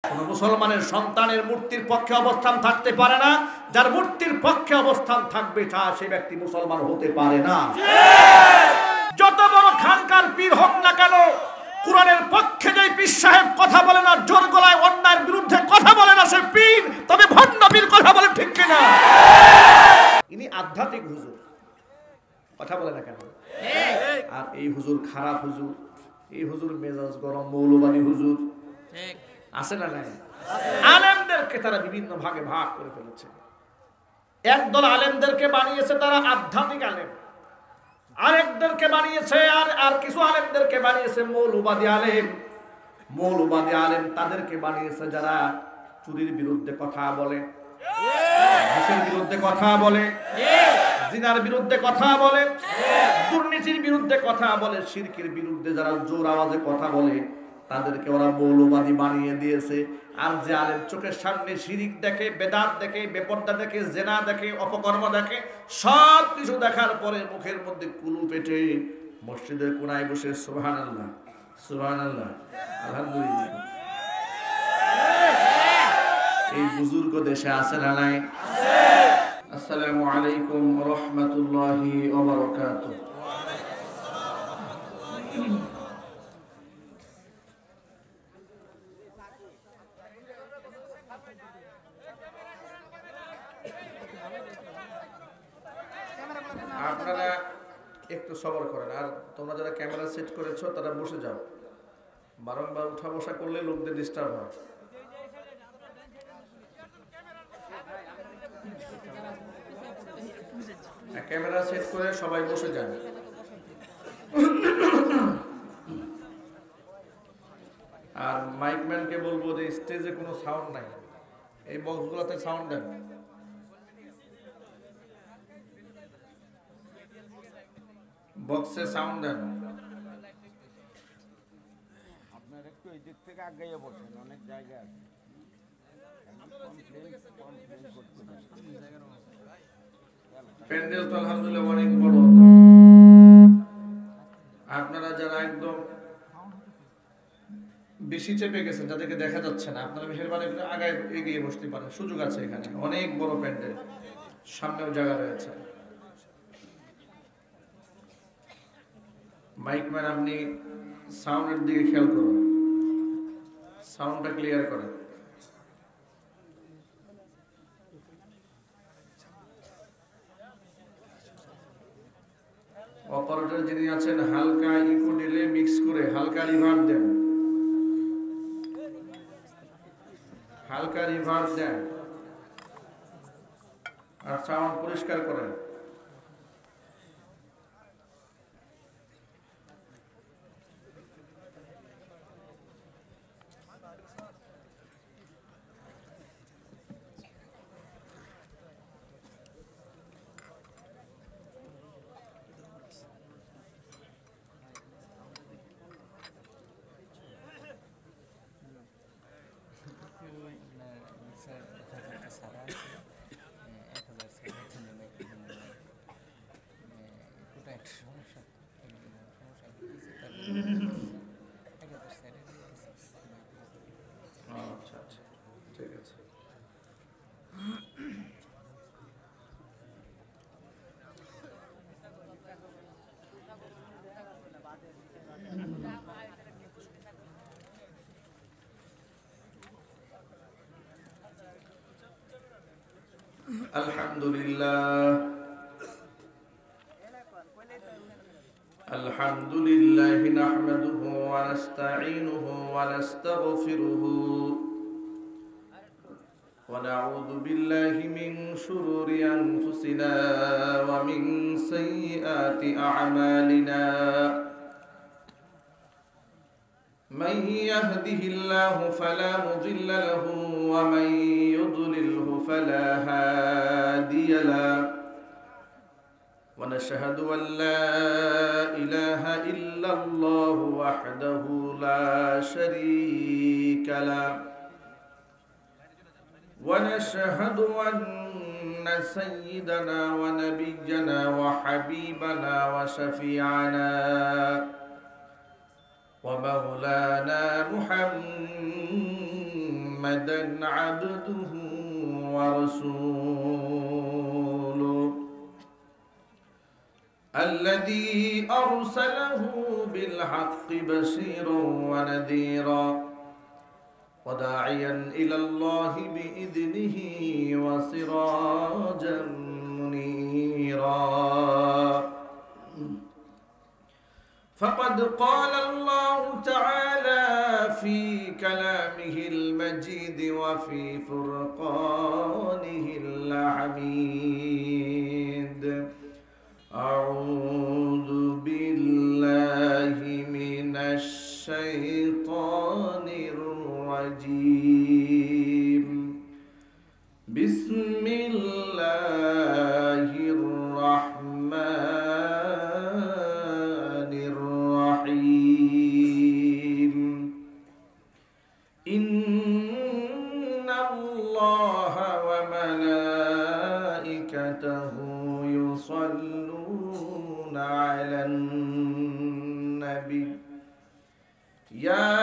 কোন মুসলমানের সন্তানের মূর্তির পক্ষে অবস্থান থাকতে পারে না, যার মূর্তির পক্ষে অবস্থান থাকবে সেই ব্যক্তি মুসলমান হতে পারে না। যত বড় খানকার পীর হোক না কেন, কোরআনের পক্ষে যে পীর সাহেব কথা বলে না, জোর গলায় অন্যায়ের বিরুদ্ধে কথা বলে না, সে পীর, তবে ভণ্ড পীর কথা বলে, ঠিক কিনা? ইনি আধ্যাত্মিক হুজুর, কথা বলে না কেন? আর এই হুজুর খারাপ হুজুর, এই হুজুর মেজাজ গরম, মৌলবাদী হুজুর, আছে না নাই? আলেমদেরকে তারা বিভিন্ন ভাগে ভাগ করে ফেলেছে। একদল আলেমদেরকে বানিয়েছে তারা আধ্যাত্মিক আলেম, আরেকদেরকে বানিয়েছে আর কিছু আলেমদেরকে বানিয়েছে মৌলবাদী আলেম। মৌলবাদী আলেম তাদেরকে বানিয়েছে যারা চুরির বিরুদ্ধে কথা বলে, ঘুষের বিরুদ্ধে কথা বলে, জিনার বিরুদ্ধে কথা বলে, দুর্নীতির বিরুদ্ধে কথা বলে, শিরকের বিরুদ্ধে যারা জোর আওয়াজে কথা বলে, তাদেরকে ওরা মৌলবাদী বানিয়ে দিয়েছে। আর যে আলেম চোখের সামনে শিরিক দেখে, বেদাত দেখে, বেপর্দা দেখে, জেনা দেখে, অপকর্ম দেখে, সব কিছু দেখার পরে মুখের মধ্যে কুলু পেটে মসজিদের কোনায় বসে সুবহানাল্লাহ সুবহানাল্লাহ আলহামদুলিল্লাহ, এই বুজুর্গ দেশে আছে না নাই? আসসালামু আলাইকুম ওয়া রাহমাতুল্লাহি ওয়া বারাকাতুহু। আপনারা একটু সবর করেন, আর তোমরা যারা ক্যামেরা সেট করেছো তারা বসে যাও, বারংবার উঠা বসা করলে লোকদের ডিস্টার্ব হয়। ক্যামেরা সেট করে সবাই বসে যান। আর মাইকম্যানকে বলবো যে স্টেজে কোনো সাউন্ড নাই, এই বক্সগুলোতে সাউন্ড দেন। বক্সে সাউন্ড দেন। আপনার একটু এই দিক থেকে আগাইয়ে বসেন, অনেক জায়গা আছে। প্যান্ডেল তো আলহামদুলিল্লাহ অনেক বড়। আপনারা যারা একদম বেশি চেপে গেছেন, যাদেরকে দেখা যাচ্ছে না, আপনারা মেহেরবানি করে আগায় এগিয়ে বসতে পারেন, সুযোগ আছে। এখানে অনেক বড় প্যান্ডেল, সামনেও জায়গা রয়েছে। মাইকম্যান আপনি সাউন্ডের দিকে খেয়াল করুন, সাউন্ডটা ক্লিয়ার করেন। অপারেটর যিনি আছেন, হালকা ইকো ডিলে মিক্স করে হালকা রিভার্ব দেন, হালকা রিভার্ব দেন, আর সাউন্ড পরিষ্কার করেন। আচ্ছা আচ্ছা, ঠিক আছে। আলহামদুলিল্লাহ আলহামদুলিল্লাহ নাহমাদুহু ওয়া নাস্তাঈনুহু ওয়া নাস্তাগফিরুহু ওয়া নাউযু বিল্লাহি মিন শুরুরি আনফুসিনা ওয়া মিন সাইয়্যাতি আ'মালিনা। من يهده الله فلا مضل له ومن يضلله فلا هادي له ونشهد أن لا إله إلا الله وحده لا شريك له ونشهد أن سيدنا ونبينا وحبيبنا وشفيعنا ومولانا محمد محمدا عبده ورسوله الذي أرسله بالحق بشيرا ونذيرا وداعيا إلى الله بإذنه وسراجا منيرا فقد قال الله تعالى في كلامه المجيد وفي فرقانه الحميد أعوذ بالله من الشيطان الرجيم بسم الله الرحمن الرحيم إن الله وملائكته يصلون على النبي يا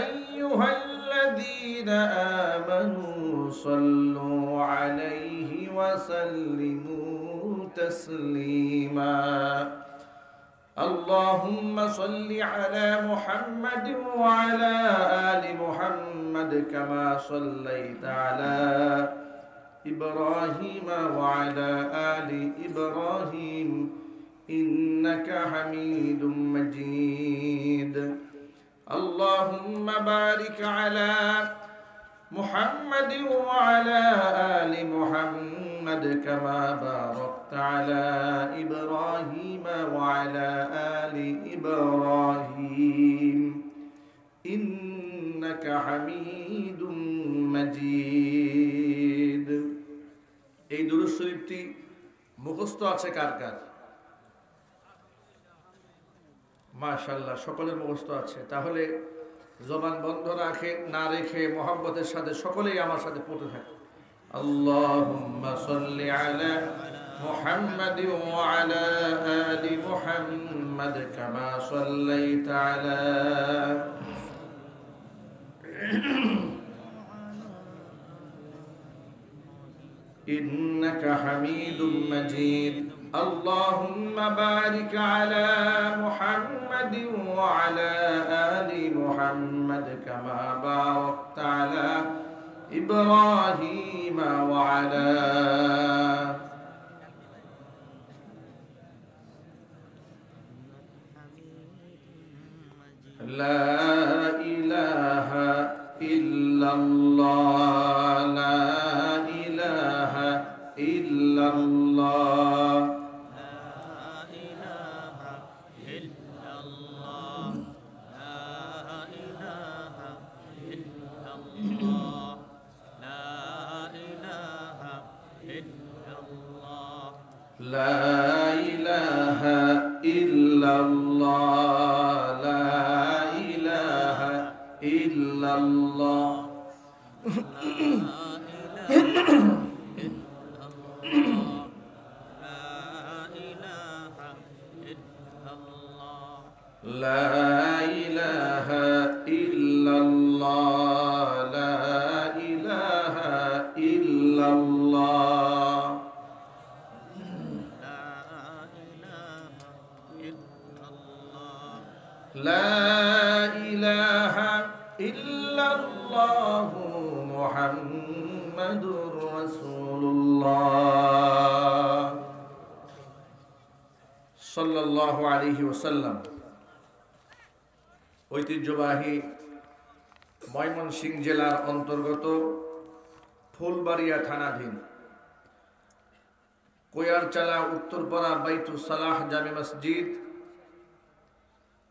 أيها الذين آمنوا صلوا عليه وسلموا تسليما اللهم صل على محمد وعلى آل محمد كما صليت على إبراهيم وعلى آل إبراهيم إنك حميد مجيد اللهم بارك على محمد وعلى آل محمد كما باركت على إبراهيم وعلى آل إبراهيم إنك حميد مجيد এই দুরূদ শরীফটি মুখস্থ আছে কার কার? মাশাআল্লাহ, সকলের মুখস্থ আছে। তাহলে জবান বন্ধ না রেখে মহব্বতের সাথে সকলেই আমার সাথে পড়তে থাকে। আল্লাহুম্মা সাল্লি আলা মুহাম্মাদ ওয়া আলা আলি মুহাম্মাদ কামা সাল্লাইতা আলা إنك حميد مجيد اللهم بارك على محمد وعلى آل محمد كما باركت على إبراهيم وعلى لا إله إلا الله لا إله إلا الله لا إله إلا الله لا إله إلا الله لا إله إلا الله لا إله إلا الله لا إله إلا الله محمد رسول الله صلى الله عليه وسلم ঐতিহ্যবাহী ময়মনসিংহ জেলার অন্তর্গত ফুলবাড়িয়া থানাধীন কোয়ারচালা উত্তরপাড়া বাইতুস সালাহ জামে মসজিদ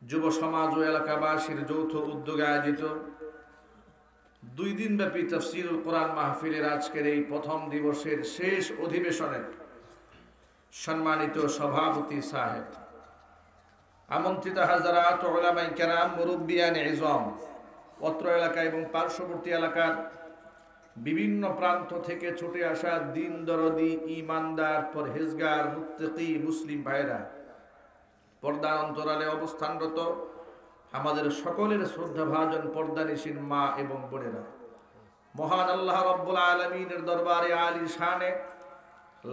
যুব সমাজ ও এলাকাবাসীর যৌথ উদ্যোগে আয়োজিত 2 দিনব্যাপী তাফসীরুল কোরআন মাহফিলের আজকের এই প্রথম দিবসের শেষ অধিবেশনের সম্মানিত সভাপতি সাহেব, আমন্ত্রিত হাজারাত উলামায়ে কেরাম, মুরব্বিয়ান ইজম, অত্র এলাকা এবং পার্শ্ববর্তী এলাকার বিভিন্ন প্রান্ত থেকে ছুটে আসা দিন দরদি, ইমানদার, পরহেজগার, মুত্তাকি মুসলিম ভাইরা, পর্দার অন্তরালে অবস্থানরত আমাদের সকলের শ্রদ্ধাভাজন পর্দানিশীন মা এবং বোনেরা, মহান আল্লাহ রাব্বুল আলামিনের দরবারে আলী শানে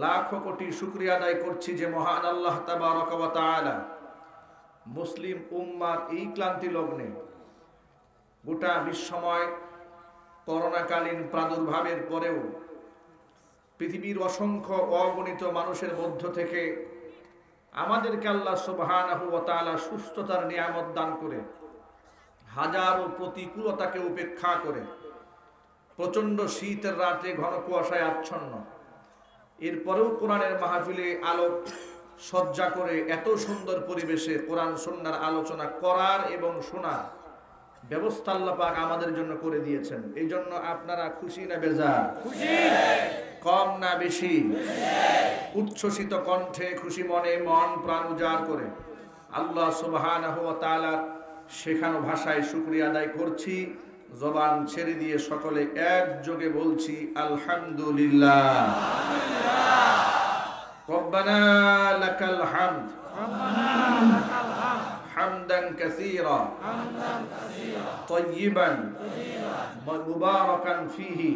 লাখো কোটি শুকরিয়া আদায় করছি যে মহান আল্লাহ তাবারক ওয়া তাআলা মুসলিম উম্মার এই ক্লান্তি লগ্নে গোটা বিশ্বময় করোনাকালীন প্রাদুর্ভাবের পরেও পৃথিবীর অসংখ্য অগণিত মানুষের মধ্য থেকে আমাদেরকে আল্লাহ সুবহানাহু ওয়া তাআলা সুস্থতার নিয়ামত দান করে হাজারো প্রতিকূলতাকে উপেক্ষা করে প্রচন্ড শীতের রাতে ঘন কুয়াশায় আচ্ছন্ন এরপরেও কোরআনের মাহফিলে আলোক সজ্জা করে এত সুন্দর পরিবেশে কোরআন সুন্নাহর আলোচনা করার এবং শোনার ব্যবস্থা আল্লাহ পাক আমাদের জন্য করে দিয়েছেন। এই জন্য আপনারা খুশি না বেজার? খুশি। কম না বেশি? উচ্ছ্বসিত কণ্ঠে খুশি মনে মন প্রাণ উজাড় করে আল্লাহ সুবহানাহু ওয়া তাআলার শেখানো ভাষায় শুকরিয়া আদায় করছি। জবান ছেড়ে দিয়ে সকলে একযোগে বলছি আলহামদুলিল্লাহ। রব্বানা লাকাল হামদ হামদান কাসীরা তাইয়িবান মুবারাকান ফীহি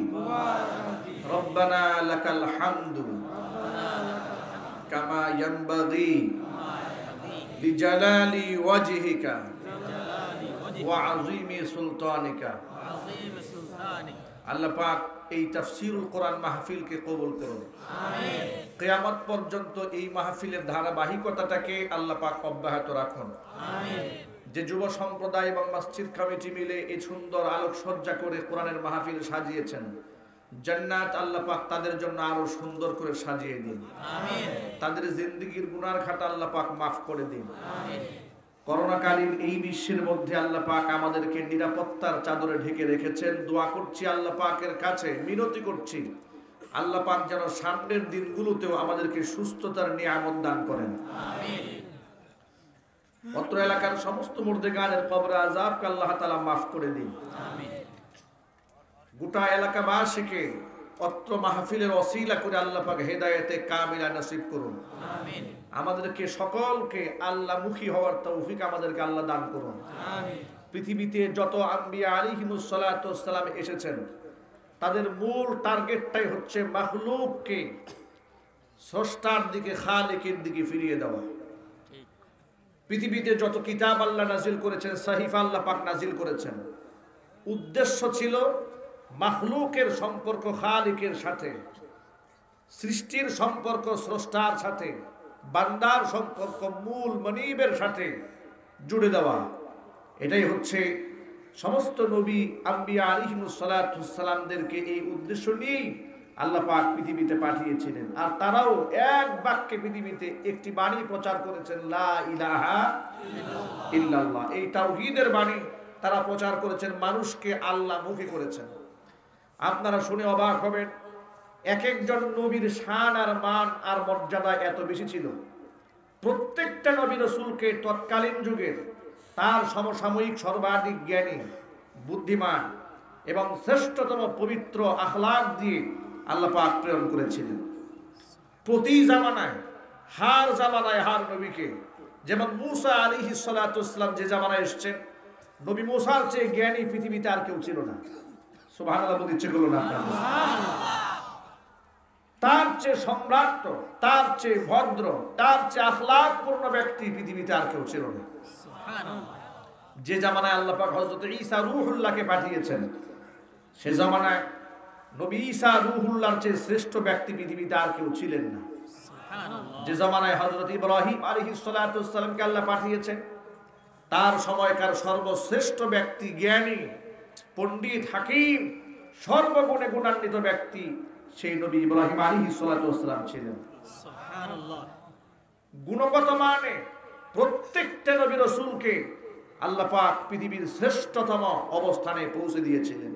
রব্বানা লাকাল হামদু কামা ইয়ানবাগি লিজালালি ওয়াজহিকা ওয়া আযীমি সুলতানিকা। আল্লাহ পাক এই তাফসীরুল কোরআন মাহফিলকে কবুল করুন। আমিন। কিয়ামত পর্যন্ত এই মাহফিলের ধারাবাহিকতাটাকে আল্লাহ পাক অব্যাহত রাখুন। আমিন। যে যুব সম্প্রদায় এবং মসজিদ কমিটি মিলে এই সুন্দর আলোকসজ্জা করে কোরআনের মাহফিল সাজিয়েছেন, জান্নাত আল্লাহ পাক তাদের জন্য আরো সুন্দর করে সাজিয়ে দিন। আমিন। তাদের জিন্দেগীর গুনার খাতা আল্লাহ পাক মাফ করে দিন। আমিন। করোনাকালীন এই বিশ্বের মধ্যে আল্লাহ পাক আমাদেরকে নিরাপত্তার চাদরে ঢেকে রেখেছেন। দোয়া করছি আল্লাহ পাকের কাছে, মিনতি করছি আল্লাহ পাক যেন সামনের দিনগুলোতেও আমাদেরকে সুস্থতার নিয়ামত দান করেন। আমিন। অত্র এলাকার সমস্ত মুর্দেগানের কবরে আযাবকে আল্লাহ তাআলা মাফ করে দিন। আমিন। গোটা এলাকাবাসীকে অত্র মাহফিলের ওসিলা করে আল্লাহ পাক হেদায়েতে কামিলা নসিব করুন। আমিন। আমাদেরকে সকলকে আল্লাহমুখী হওয়ার তৌফিক আমাদেরকে আল্লাহ দান করুন। আমিন। পৃথিবীতে যত আম্বিয়া আলাইহিমুস সালাতু ওয়াস সালাম এসেছেন তাদের মূল টার্গেটটাই হচ্ছে মাখলুককে স্রষ্টার দিকে, খালিকের দিকে ফিরিয়ে দেওয়া। পৃথিবীতে যত কিতাব আল্লাহ নাজিল করেছেন, সাহিফা আল্লাহ পাক নাজিল করেছেন, উদ্দেশ্য ছিল মাখলুকের সম্পর্ক খালিকের সাথে, সৃষ্টির সম্পর্ক স্রষ্টার সাথে, বান্দার সম্পর্ক মূল মনিবের সাথে জুড়ে দেওয়া। এটাই হচ্ছে সমস্ত নবী আম্বিয়া আলাইহিমুস সালাতু ওয়াস সালামদেরকে এই উদ্দেশ্য নিয়েই আল্লাহ পাক পৃথিবীতে পাঠিয়েছিলেন। আর তারাও এক বাক্যে পৃথিবীতে একটি বাণী প্রচার করেছেন, লা ইলাহা ইল্লাল্লাহ। এই তাওহীদের বাণী তারা প্রচার করেছেন, মানুষকে আল্লাহমুখী করেছেন। আপনারা শুনে অবাক হবেন, এক একজন নবীর শান আর মান আর মর্যাদা এত বেশি ছিল। প্রত্যেকটা নবী রাসূলকে তৎকালীন যুগের তার সমসাময়িক সর্বাধিক জ্ঞানী, বুদ্ধিমান এবং শ্রেষ্ঠতম পবিত্র আখলাক দিয়ে আল্লাহ পাক প্রেরণ করেছিলেন। প্রতি জামানায় হার নবীকে, যেমন মূসা আলাইহিস সালাতু ওয়াস সালাম যে জামানায় এসেছেন, নবী মূসার চেয়ে জ্ঞানী পৃথিবীতে আর কেউ ছিল না। সুবহানাল্লাহ বলতে ইচ্ছে করলো না? তার চেয়ে সম্রাট, তার চেয়ে ভদ্র, তার চেয়ে আখলাকপূর্ণ ব্যক্তি পৃথিবীতে আর কেউ ছিল না। যে জামানায় আল্লাহ পাক হযরত ঈসা রূহুল্লাহকে পাঠিয়েছেন, সে জামানায় নবী ঈসা রূহুল্লাহর চেয়ে শ্রেষ্ঠ ব্যক্তি পৃথিবীতে আর কেউ ছিলেন না। যে জামানায় হযরত ইব্রাহিম আলাইহিস সালাতু ওয়াস সালামকে আল্লাহ পাঠিয়েছেন, তার সময়কার সর্বশ্রেষ্ঠ ব্যক্তি, জ্ঞানী, পণ্ডিত, হাকিম, সর্বগুণে গুণান্বিত ব্যক্তি সেই নবী ইব্রাহিম আলাইহিস সালাতু ওয়াস সালাম ছিলেন। সুবহানাল্লাহ। গুণগত মানে প্রত্যেকটা নবী রাসূলকে আল্লাহ পাক পৃথিবীর শ্রেষ্ঠতম অবস্থানে পৌঁছে দিয়েছিলেন।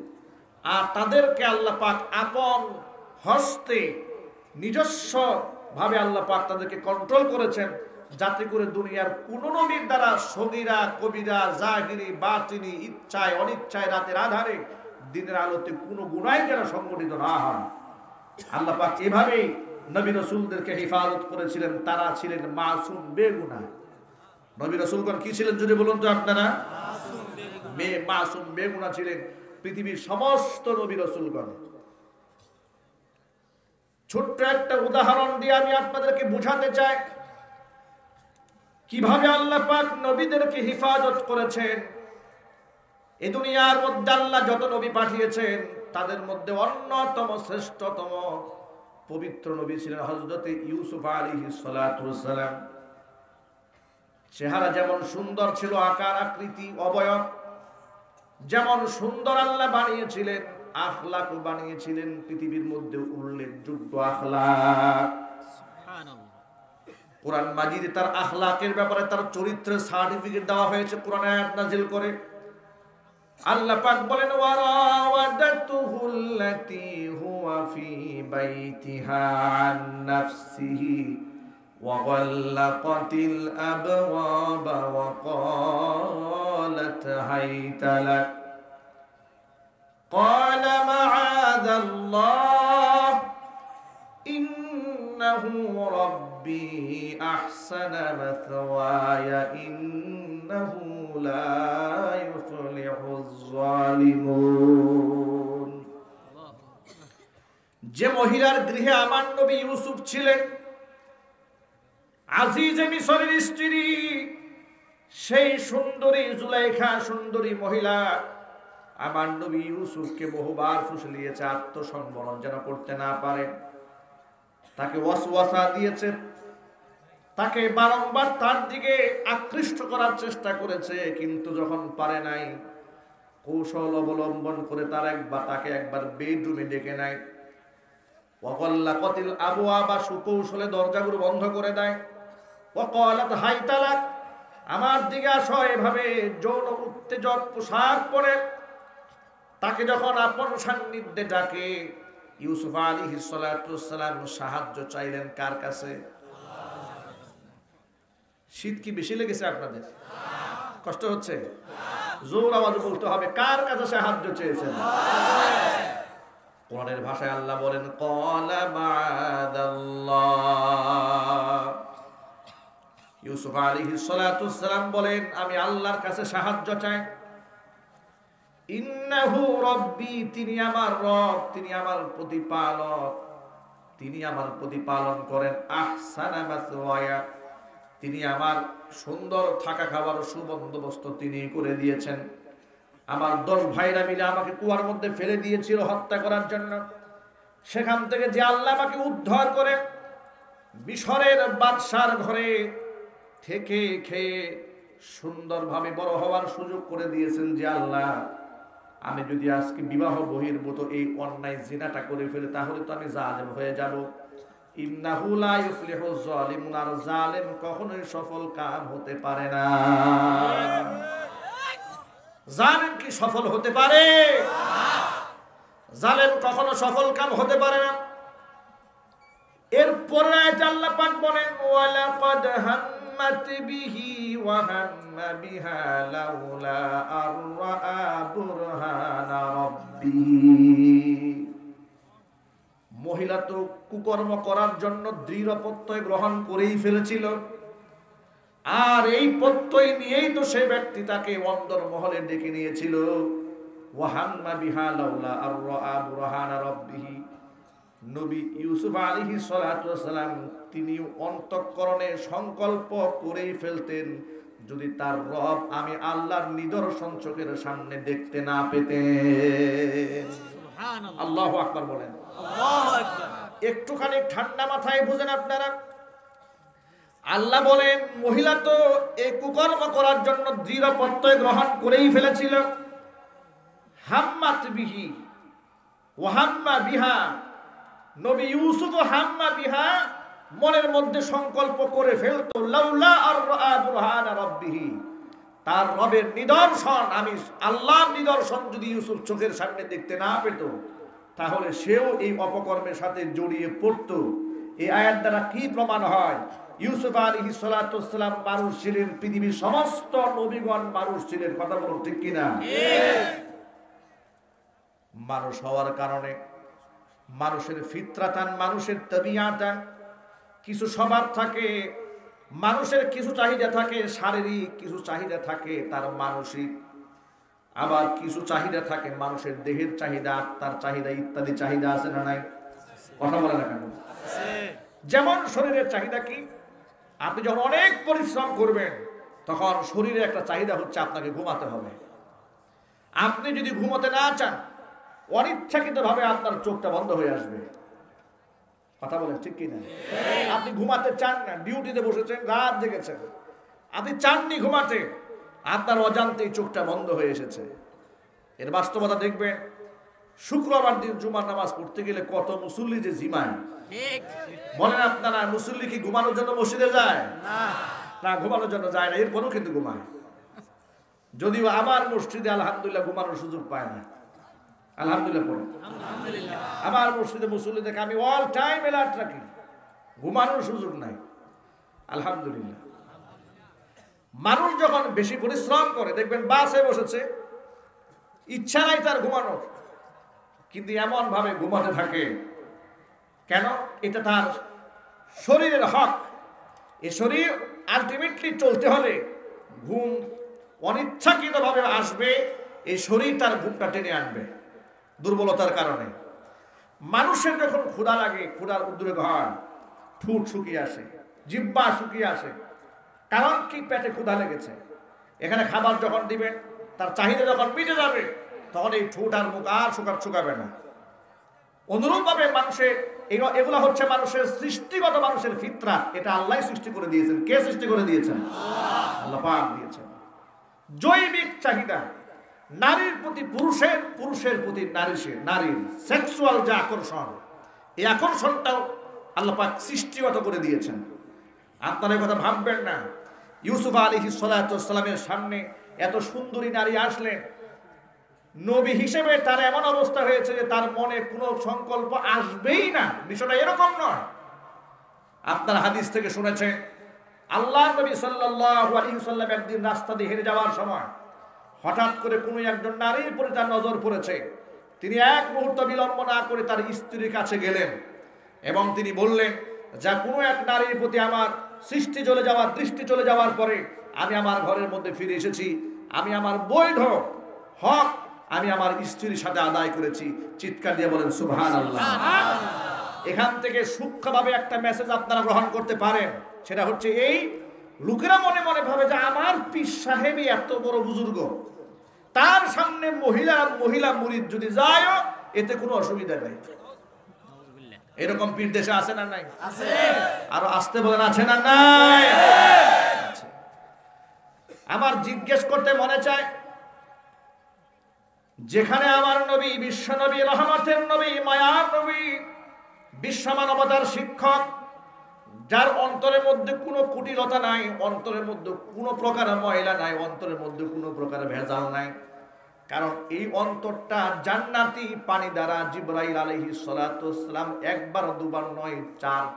আর তাদেরকে আল্লাহ পাক আপন হস্তে নিজস্ব ভাবে আল্লাহ পাক তাদেরকে কন্ট্রোল করেছেন, যাতে করে দুনিয়ার কোন নবীর দ্বারা সগীরা, কবিরা, জাহিরি, বাতিনি, ইচ্ছায় অনিচ্ছায়, রাতের আধারে, দিনের আলোতে কোনো গুনাহ যেন সংগঠিত না হয়। আল্লাহ পাক এভাবেই নবী রাসূলদেরকে হেফাজত করেছিলেন। তারা ছিলেন মাসুম, বেগুনাহ। নবী রাসূলগণ কি ছিলেন যদি বলুন তো আপনারা? মেয়ে মাসুম বেগুনা ছিলেন পৃথিবীর সমস্ত নবী রাসূলগণ। ছোট্ট একটা উদাহরণ দিয়ে আমি আপনাদেরকে বুঝাতে চাই কিভাবে আল্লাহ পাক নবীদেরকে হিফাজত করেছেন। এই দুনিয়ার মধ্যে আল্লাহ যত নবী পাঠিয়েছেন তাদের মধ্যে অন্যতম শ্রেষ্ঠতম পবিত্র নবী ছিলেন হযরত ইউসুফ আলাইহিস সালাতু ওয়াস সালাম। চেহারা যেমন সুন্দর ছিল, আকার আকৃতি অবয়ব যেমন সুন্দর আল্লাহ বানিয়েছিলেন, আখলাকও বানিয়েছিলেন পৃথিবীর মধ্যে উল্লেখযোগ্য আখলাক। সুবহানাল্লাহ। কোরআন মাজিদে তার আখলাকের ব্যাপারে তার চরিত্রের সার্টিফিকেট দেওয়া হয়েছে কোরআন আয়াত নাযিল করে। আল্লাহ পাক বলেন ওয়ারাওয়াদাতুহুল্লাতী হুয়া ফি বাইতিহা আন নাফসিহি ওয়া গাল্লাকাতিল আবওয়াবা ওয়া ক্বালাত হাইতা লাক ক্বালা মাআযাল্লাহ ইন্নাহু রাব্বী আহসানা মাথওয়ায়া ইন্নাহু লা ইউফলিহুজ যালিমুন। যে মহিলার গৃহে আমার নবী ইউসুফ ছিলেন, আজিজে মিসরের স্ত্রী, সেই সুন্দরী জুলাইখা সুন্দরী মহিলা আমার নবী ইউসুফকে বহুবার ফুসলিয়েছে আত্মসম্বরণ যেন করতে না পারে। তাকে ওয়াসওয়াসা দিয়েছে, তাকে বারংবার তার দিকে আকৃষ্ট করার চেষ্টা করেছে, কিন্তু যখন পারে নাই কৌশল অবলম্বন করে তাকে একবার বেডরুমে ডেকে নেয়। ওয়াগাল্লাকাতিল আবওয়াবা, সুকৌশলে দরজাগুলো বন্ধ করে দেয়। ওয়াকালাত হাইতা লাক, আমার দিকে আসো, এভাবে যৌন উত্তেজক পোশাক পরে তাকে যখন আপন সান্নিধ্যে ডাকে, ইউসুফ আলাইহিস সালাতু ওয়াস সালাম সাহায্য চাইলেন কার কাছে? শীত কি বেশি লেগেছে আপনাদের? কষ্ট হচ্ছে? জোর আওয়াজে বলতে হবে, কার কাছে সাহায্য চেয়েছেন? কোরআনের ভাষায় আল্লাহ বলেন ক্বালা মাআযাল্লাহ। ইউসুফ আলাইহিস সালাতু ওয়াস সালাম বলেন, আমি আল্লাহর কাছে সাহায্য চাই। ইন্নাহু রাব্বী, তিনি আমার রব, তিনি আমার প্রতিপালক, তিনি আমার প্রতিপালন করেন। আহসানা মাথওয়ায়া, তিনি আমার সুন্দর থাকা খাবার সুবন্দোবস্ত তিনি করে দিয়েছেন। আমার 10 ভাইরা মিলে আমাকে কুয়ার মধ্যে ফেলে দিয়েছিল হত্যা করার জন্য, সেখান থেকে যে আল্লাহ আমাকে উদ্ধার করে মিশরের বাদশার ঘরে থেকে খেয়ে সুন্দরভাবে বড় হওয়ার সুযোগ করে দিয়েছেন, যে আল্লাহ আমি যদি আজকে বিবাহ বহির্ভূত এই অন্যায় জিনাটা করে ফেলি তাহলে তো আমি জালেম হয়ে যাব। ইন্নাহু লা ইউফলিহুজ যালিমুন, আর জালেম কখনোই সফল কাম হতে পারে না। জালেম কি সফল হতে পারে? জালেম কখনো সফল কাম হতে পারে না। এরপরে আয়াতে আল্লাহ পাক বলেন ওয়ালাকাদ হাম্মাত বিহি ওয়া হাম্মা বিহা লাউলা আররা বুরহানা রাব্বিহি। মহিলা তো কুকর্ম করার জন্য দৃঢ় প্রত্যয় গ্রহণ করেই ফেলেছিল, আর এই প্রত্যয় নিয়েই তো সেই ব্যক্তি তাকে অন্দর মহলে ডেকে নিয়েছিল। ওয়া হাম্মা বিহা লাউলা আররা বুরহানা রাব্বিহি। নবী ইউসুফ আলাইহিস সালাতু ওয়াস সালাম তিনি অন্তঃকরণে সংকল্প করেই ফেলতেন, যদি তার রব আমি আল্লাহর নিদর্শন চোখের সামনে দেখতে না পেতেন। সুবহানাল্লাহ, আল্লাহু আকবার বলেন। আল্লাহু আকবার। একটুখানি ঠান্ডা মাথায় বুঝেন আপনারা। আল্লাহ বলেন মহিলা তো এই কুকর্ম করার জন্য দৃঢ় প্রত্যয় গ্রহণ করেই ফেলেছিল। হাম্মাত বিহি ওয়া হাম্মা বিহা, নবী ইউসুফ হাম্মা বিহা মনের মধ্যে সংকল্প করে ফেলতো, লাউলা আররা বুরহানা রাব্বিহি, তার রবের নিদর্শন, আমি আল্লাহর নিদর্শন যদি ইউসুফ চোখের সামনে দেখতে না পেত তাহলে সেও এই অপকর্মের সাথে জড়িয়ে পড়তো। এই আয়াত দ্বারা কি প্রমাণ হয়? ইউসুফ আলাইহিস সালাতু ওয়াস সালাম মানুষ ছিলেন, পৃথিবীর সমস্ত নবীগণ মানুষ ছিলেন। কথা বলুন ঠিক কিনা? মানুষ হওয়ার কারণে মানুষের ফিতরাতান, মানুষের তাবিয়াতান, কিছু স্বভাব থাকে, মানুষের কিছু চাহিদা থাকে শারীরিক, কিছু চাহিদা থাকে তার মানসিক। আবার কিছু চাহিদা থাকে মানুষের, দেহের চাহিদা, আত্মার চাহিদা ইত্যাদি চাহিদা আছে না নাই? কথা বলে না কেন? যেমন শরীরের চাহিদা কি, আপনি যখন অনেক পরিশ্রম করবেন তখন শরীরের একটা চাহিদা হচ্ছে আপনাকে ঘুমাতে হবে। আপনি যদি ঘুমাতে না চান, অনিচ্ছাকৃতভাবে আপনার চোখটা বন্ধ হয়ে আসবে। কথা বলেন ঠিক কি না? আপনি ঘুমাতে চান না, ডিউটিতে বসেছেন, রাত জেগেছেন, আপনি চাননি ঘুমাতে, আপনার অজান্তেই চোখটা বন্ধ হয়ে এসেছে। এর বাস্তবতা দেখবেন, শুক্রবার দিন জুমার নামাজ পড়তে গেলে কত মুসল্লি যে জিমায়। বলেন আপনারা, মুসল্লি কি ঘুমানোর জন্য মসজিদে যায়? না, ঘুমানোর জন্য যায় না, এরপরও কিন্তু ঘুমায়। যদিও আমার মসজিদে আলহামদুলিল্লাহ ঘুমানোর সুযোগ পায় না। আলহামদুলিল্লাহ পড়ে আমার মসজিদে মুসল্লি দেখে আমি অল টাইম অ্যালার্ট রাখি, ঘুমানোর সুযোগ নাই। আলহামদুলিল্লাহ। মানুষ যখন বেশি পরিশ্রম করে, দেখবেন বাসে বসেছে, ইচ্ছা নাই তার ঘুমানোর, কিন্তু এমন ভাবে ঘুমাতে থাকে। কেন? এটা তার শরীরের হক। এ শরীর আলটিমেটলি চলতে হলে ঘুম অনিচ্ছাকৃতভাবে আসবে। এই শরীর তার ঘুমটা টেনে আনবে দুর্বলতার কারণে। মানুষের যখন ক্ষুধা লাগে, ক্ষুধার উদ্রেক হয়, ঠোঁট শুকিয়ে আসে, জিহ্বা শুকিয়ে আসে। কারণ কি? পেটে ক্ষুধা লেগেছে। এখানে খাবার যখন দিবেন, তার চাহিদা যখন মিটে যাবে, তখন এই ঠোঁট আর মুখ আর শুকাবে না। অনুরূপভাবে মানুষের এগুলো হচ্ছে মানুষের সৃষ্টিগত, মানুষের ফিতরা। এটা আল্লাহ সৃষ্টি করে দিয়েছেন। কে সৃষ্টি করে দিয়েছেন? আল্লাহ পাক দিয়েছেন। জৈবিক চাহিদা, নারীর প্রতি পুরুষের, পুরুষের প্রতি নারীর সেক্সুয়াল যে আকর্ষণ, এই আকর্ষণটাও আল্লাহ পাক সৃষ্টিগত করে দিয়েছেন। আপনারা এই কথা ভাববেন না। ইউসুফ আলাইহিস সালাতু ওয়াস সালামের সামনে এত সুন্দরী নারী আসলেন, নবী হিসেবে তার এমন অবস্থা হয়েছে যে তার মনে কোনো সংকল্প আসবেই না। বিষয়টা এরকম নয়। আপনারা হাদিস থেকে শুনেছেন, আল্লাহর নবী সাল্লাল্লাহু আলাইহি ওয়াসাল্লাম একদিন রাস্তা দিয়ে হেঁটে যাওয়ার সময় হঠাৎ করে কোনো একজন নারীর প্রতি তার নজর পড়েছে। তিনি এক মুহূর্ত বিলম্ব না করে তার স্ত্রীর কাছে গেলেন এবং তিনি বললেন, যা কোনো এক নারীর প্রতি আমার দৃষ্টি চলে যাওয়ার পরে আমি আমার ঘরের মধ্যে ফিরে এসেছি, আমি আমার বৈধ হক আমি আমার স্ত্রীর সাথে আদায় করেছি। চিৎকার দিয়ে বলেন সুবহানাল্লাহ। এখান থেকে সূক্ষ্মভাবে একটা মেসেজ আপনারা গ্রহণ করতে পারেন। সেটা হচ্ছে এই, লোকেরা মনে মনে ভাবে যে আমার পীর সাহেবই এত বড় বুজুর্গ, তার সামনে মহিলা মুরিদ যদি যায় এতে কোনো অসুবিধা নেই। এরকম পীর দেশে আছে না নাই? আছে। আরো আসতে বলেন, আছে না নাই? আমার জিজ্ঞেস করতে মনে চায়, যেখানে আমার নবী, বিশ্ব নবী, রহমতের নবী, মায়ার নবী, বিশ্ব মানবতার শিক্ষক, যার অন্তরের মধ্যে কোনো কুটিলতা নাই, অন্তরের মধ্যে কোনো প্রকার ময়লা নাই, অন্তরের মধ্যে কোনো প্রকার ভেজাল নাই, কারণ এই অন্তরটা জান্নাতি পানি দ্বারা জিবরাইল আলাইহিস সালাতু ওয়াস সালাম একবার দুবার নয়,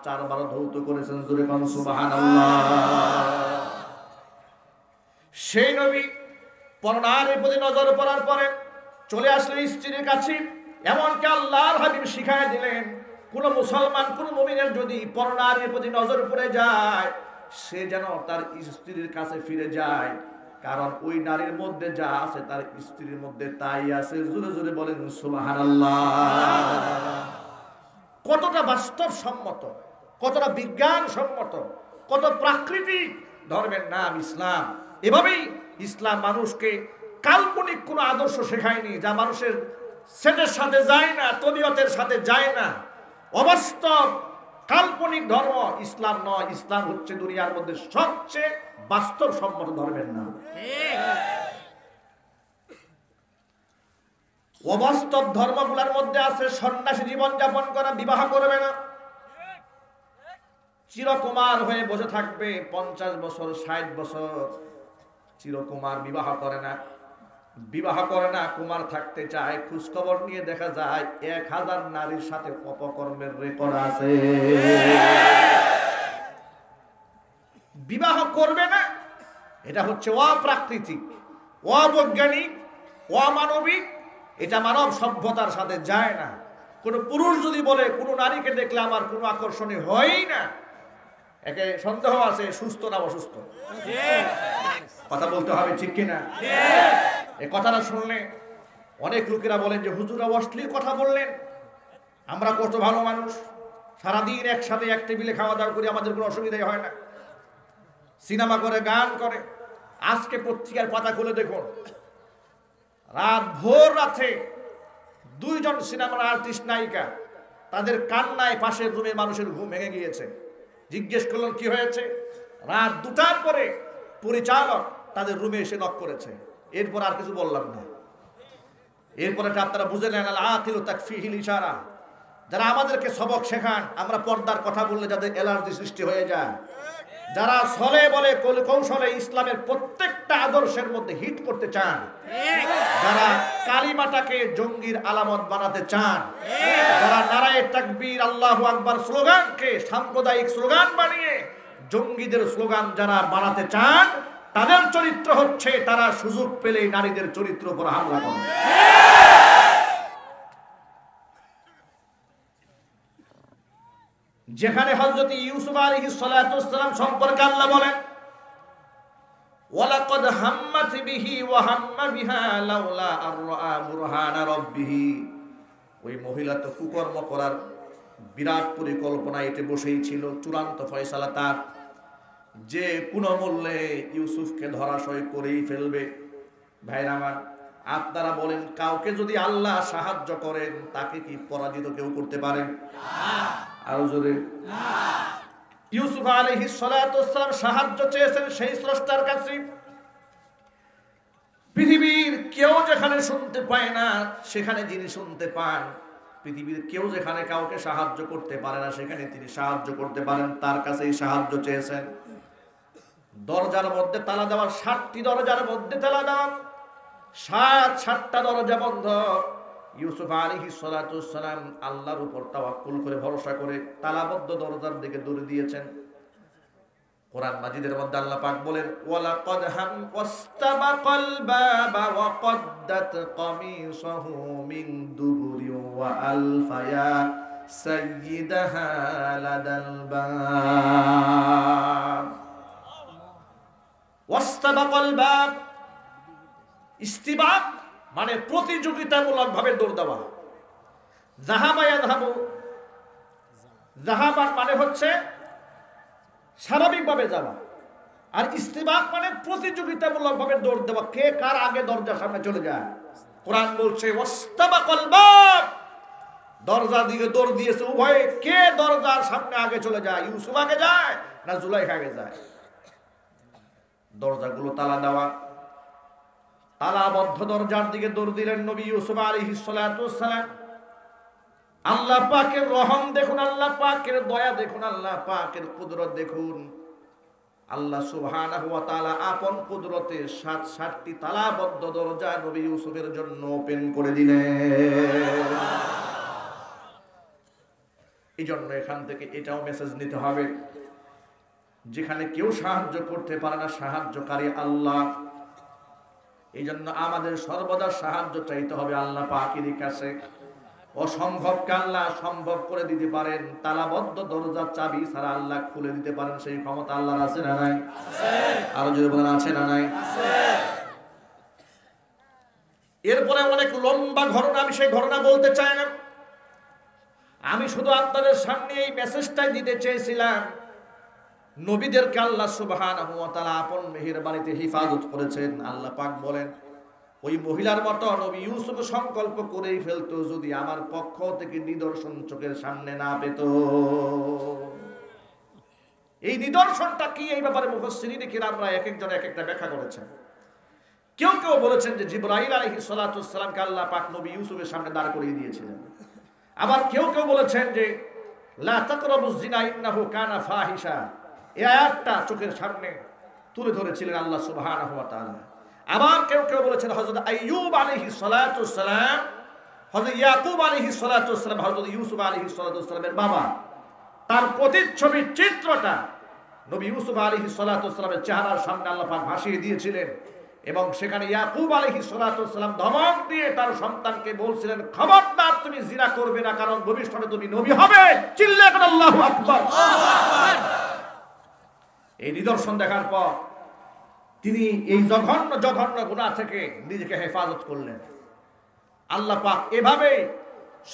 চারবার ধৌত করেছেন। জোরে কোন সুবহানাল্লাহ। সেই নবী পরনারীর প্রতি নজর পড়ার পরে চলে আসলেন স্ত্রীর কাছে। এমনকি আল্লাহর হাবিব শিখায় দিলেন, কোন মুসলমান, কোন মুমিনের যদি পরনারীর প্রতি নজর পড়ে যায়, সে যেন তার স্ত্রীর কাছে ফিরে যায়, কারণ ওই নারীর মধ্যে যা আছে তার স্ত্রীর মধ্যে তাই আছে। জোরে জোরে বলেন সুবহানাল্লাহ। কতটা বাস্তবসম্মত, কতটা বিজ্ঞানসম্মত, কত প্রাকৃতিক ধর্মের নাম ইসলাম। এভাবেই ইসলাম মানুষকে কাল্পনিক কোনো আদর্শ শেখায়নি, যা মানুষের সেটের সাথে যায় না, তবিয়তের সাথে যায় না। অবাস্তব কাল্পনিক ধর্ম ইসলাম নয়। ইসলাম হচ্ছে দুনিয়ার মধ্যে সবচেয়ে বাস্তবসম্মত ধর্মের নাম। অবাস্তব ধর্মগুলোর মধ্যে আছে সন্ন্যাসী জীবন যাপন করা, বিবাহ করবে না, চিরকুমার হয়ে বসে থাকবে 50 বছর 60 বছর, চিরকুমার বিবাহ করে না, কুমার থাকতে চায়। খোঁজখবর নিয়ে দেখা যায় 1000 নারীর সাথে অপকর্মের রেকর্ড আছে। বিবাহ করবে না, এটা হচ্ছে অপ্রাকৃতিক, অবৈজ্ঞানিক, অমানবিক। এটা মানব সভ্যতার সাথে যায় না। কোন পুরুষ যদি বলে কোন নারীকে দেখলে আমার কোনো আকর্ষণই হয়ই না, একে সন্দেহ আছে সুস্থ না অসুস্থ। কথা বলতে হবে ঠিক কিনা? এ কথাটা শুনলে অনেক লোকেরা বলেন যে হুজুরা অশ্লীল কথা বললেন, আমরা কত ভালো মানুষ, সারাদিন একসাথে এক টেবিলে খাওয়া দাওয়া করি, আমাদের কোনো অসুবিধাই হয় না, সিনেমা করে, গান করে। আজকে পত্রিকার পাতা খুলে দেখুন, ভোর রাতে 2 জন সিনেমার আর্টিস্ট নায়িকা, তাদের কান্নায় পাশের রুমের মানুষের ঘুম ভেঙে গিয়েছে। জিজ্ঞেস করলেন কি হয়েছে, রাত 2টার পরে পরিচালক তাদের রুমে এসে নক করেছে। এরপর আর কিছু বললাম না। এরপরে আপনারা বুঝে নেন, আল-আকিলু তাকফিহিল ইশারা। যারা আমাদেরকে সবক শেখান, আমরা পর্দার কথা বললে যাদের অ্যালার্জি সৃষ্টি হয়ে যায়, যারা ছলে বলে কৌশলে ইসলামের প্রত্যেকটা আদর্শের মধ্যে হিট করতে চান, যারা কালিমাটাকে জঙ্গির আলামত বানাতে চান, যারা নারায়ে তাকবীর আল্লাহু আকবার স্লোগানকে সাম্প্রদায়িক স্লোগান বানিয়ে জঙ্গিদের স্লোগান যারা বানাতে চান, তাদের চরিত্র হচ্ছে তারা সুযোগ পেলেই নারীদের চরিত্র উপর হামলা করে। যেখানে হযরত ইউসুফ আলাইহিস সালাতু ওয়াস সালাম সম্পর্কে আল্লাহ বলেন, ওয়ালাকাদ হাম্মাত বিহি ওয়া হাম্মা বিহা লাউলা আর-রাআ বুরহানা রাব্বিহি। ওই মহিলা তো কুকর্ম করার বিরাট পরিকল্পনা এতে বসেই ছিল, চূড়ান্ত ফয়সালা তার, যে কোনো মূল্যে ইউসুফকে ধরাশয় করেই ফেলবে। ভাইরা আমার, আপনারা বলেন, কাউকে যদি আল্লাহ সাহায্য করেন, তাকে কি পরাজিত কেউ করতে পারে? আরো জোরে। ইউসুফ আলাইহিস সালাতু ওয়াস সালাম সাহায্য চেয়েছেন সেই স্রষ্টার কাছে। পৃথিবীর কেউ যেখানে শুনতে পায় না, সেখানে যিনি শুনতে পান। পৃথিবীর কেউ যেখানে কাউকে সাহায্য করতে পারে না, সেখানে তিনি সাহায্য করতে পারেন, তার কাছেই সাহায্য চেয়েছেন। দরজার মধ্যে তালা দেওয়া, 7টি দরজার মধ্যে তালা দেওয়া, 7টা দরজা বন্ধ। ইউসুফ আলাইহিস সালাতু ওয়াস সালাম আল্লাহর উপর তাওয়াক্কুল করে, ভরসা করে তালাবদ্ধ দরজার দিকে দৌড়ে দিয়েছেন। কোরআন মাজিদের মধ্যে আল্লাহ পাক বলেন, ওয়ালাকাদ হাম ওয়াস্তাবাকাল বাবা ওয়া কদ্দাত কামিসাহু মিন দুবুরি ওয়া আলফায়া সাইয়্যিদাহা লাদাল বাব। ওয়াস্তাবাকাল বাব, ইস্তিবাক মানে প্রতিযোগিতামূলক ভাবে দৌড় দেওয়া। যাহাবা ইয়াযহাবু, যাহাবার মানে হচ্ছে স্বাভাবিকভাবে যাওয়া, আর ইস্তিবাক মানে প্রতিযোগিতামূলক ভাবে দৌড় দেওয়া, কে কার আগে দরজার সামনে চলে যায়। কোরআন বলছে ওয়াস্তাবাকাল বাব, দরজার দিকে দৌড় দিয়েছে উভয়ে। কে দরজার সামনে আগে চলে যায়? ইউসুফ আগে যায় না জুলাইখা আগে যায়? দরজাগুলো তালা দেওয়া, তালাবদ্ধ দরজার দিকে দৌড় দিলেন নবী ইউসুফ আলাইহিস সালাতু ওয়াস সালাম। আল্লাহ পাকের রহম দেখুন, আল্লাহ পাকের দয়া দেখুন, আল্লাহ পাকের কুদরত দেখুন। আল্লাহ সুবহানাহু ওয়া তাআলা আপন কুদরতে 7টি তালাবদ্ধ দরজা নবী ইউসুফের জন্য ওপেন করে দিলেন। এই জন্য এখান থেকে এটাও মেসেজ নিতে হবে, যেখানে কেউ সাহায্য করতে পারে না, সাহায্যকারী আল্লাহ। এই জন্য আমাদের সর্বদা সাহায্য চাইতে হবে আল্লাহ পাকের কাছে। অসম্ভবকে আল্লাহ সম্ভব করে দিতে পারেন। তালাবদ্ধ দরজার চাবি ছাড়া আল্লাহ খুলে দিতে পারেন, সেই ক্ষমতা আল্লাহর আছে না নাই? আরো যদি বলেন আছে না নাই? এরপরে অনেক লম্বা ঘটনা, আমি সেই ঘটনা বলতে চাই না। আমি শুধু আপনাদের সামনে এই মেসেজটাই দিতে চেয়েছিলাম, নবীদেরকে আল্লাহ সুবহানাহু ওয়া তাআলা আপন মেহেরবানিতে হেফাজত করেছেন। আল্লাহ পাক বলেন, ওই মহিলার মতো নবী ইউসুফ সংকল্প করেই ফেলতো, যদি আমার পক্ষ থেকে নিদর্শন চোখের সামনে না পেত। এই নিদর্শনটা কি, এই ব্যাপারে মুফাসসিরিনে কিরামরা এক একজন এক একটা ব্যাখ্যা করেছেন। কেউ কেউ বলেছেন যে জিবরাইল আলাইহিস সালাতু ওয়াস সালামকে আল্লাহ পাক নবী ইউসুফের সামনে দাঁড় করিয়ে দিয়েছিলেন। আবার কেউ কেউ বলেছেন যে লা তাকরাবুজ জিনা ইন্নাহু কানা ফাহিশা, এই আয়াতটা চোখের সামনে তুলে ধরেছিলেন আল্লাহ সুবহানাহু ওয়া তাআলা। আবার কেউ কেউ বলেছেন হযরত আইয়ুব আলাইহিস সালাতু ওয়াস সালাম, হযরত ইয়াকুব আলাইহিস সালাতু ওয়াস সালাম, হযরত ইউসুফ আলাইহিস সালাতু ওয়াস সালামের বাবা, তার প্রতিচ্ছবির চিত্রটা নবী ইউসুফ আলাইহিস সালাতু ওয়াস সালামের চেহারার সামনে আল্লাহ পাক ভাসিয়ে দিয়েছিলেন। এবং সেখানে ইয়াকুব আলাইহিস সালাতু ওয়াস সালাম ধমক দিয়ে তার সন্তানকে বলছিলেন, খবরদার তুমি জিনা করবে না, কারণ ভবিষ্যতে তুমি নবী হবে। চিল্লায়ে বলেন আল্লাহু আকবার। এই নিদর্শন দেখার পর তিনি এই জঘন্য জঘন্য গুনাহ থেকে নিজেকে হেফাজত করলেন। আল্লাহ পাক এভাবে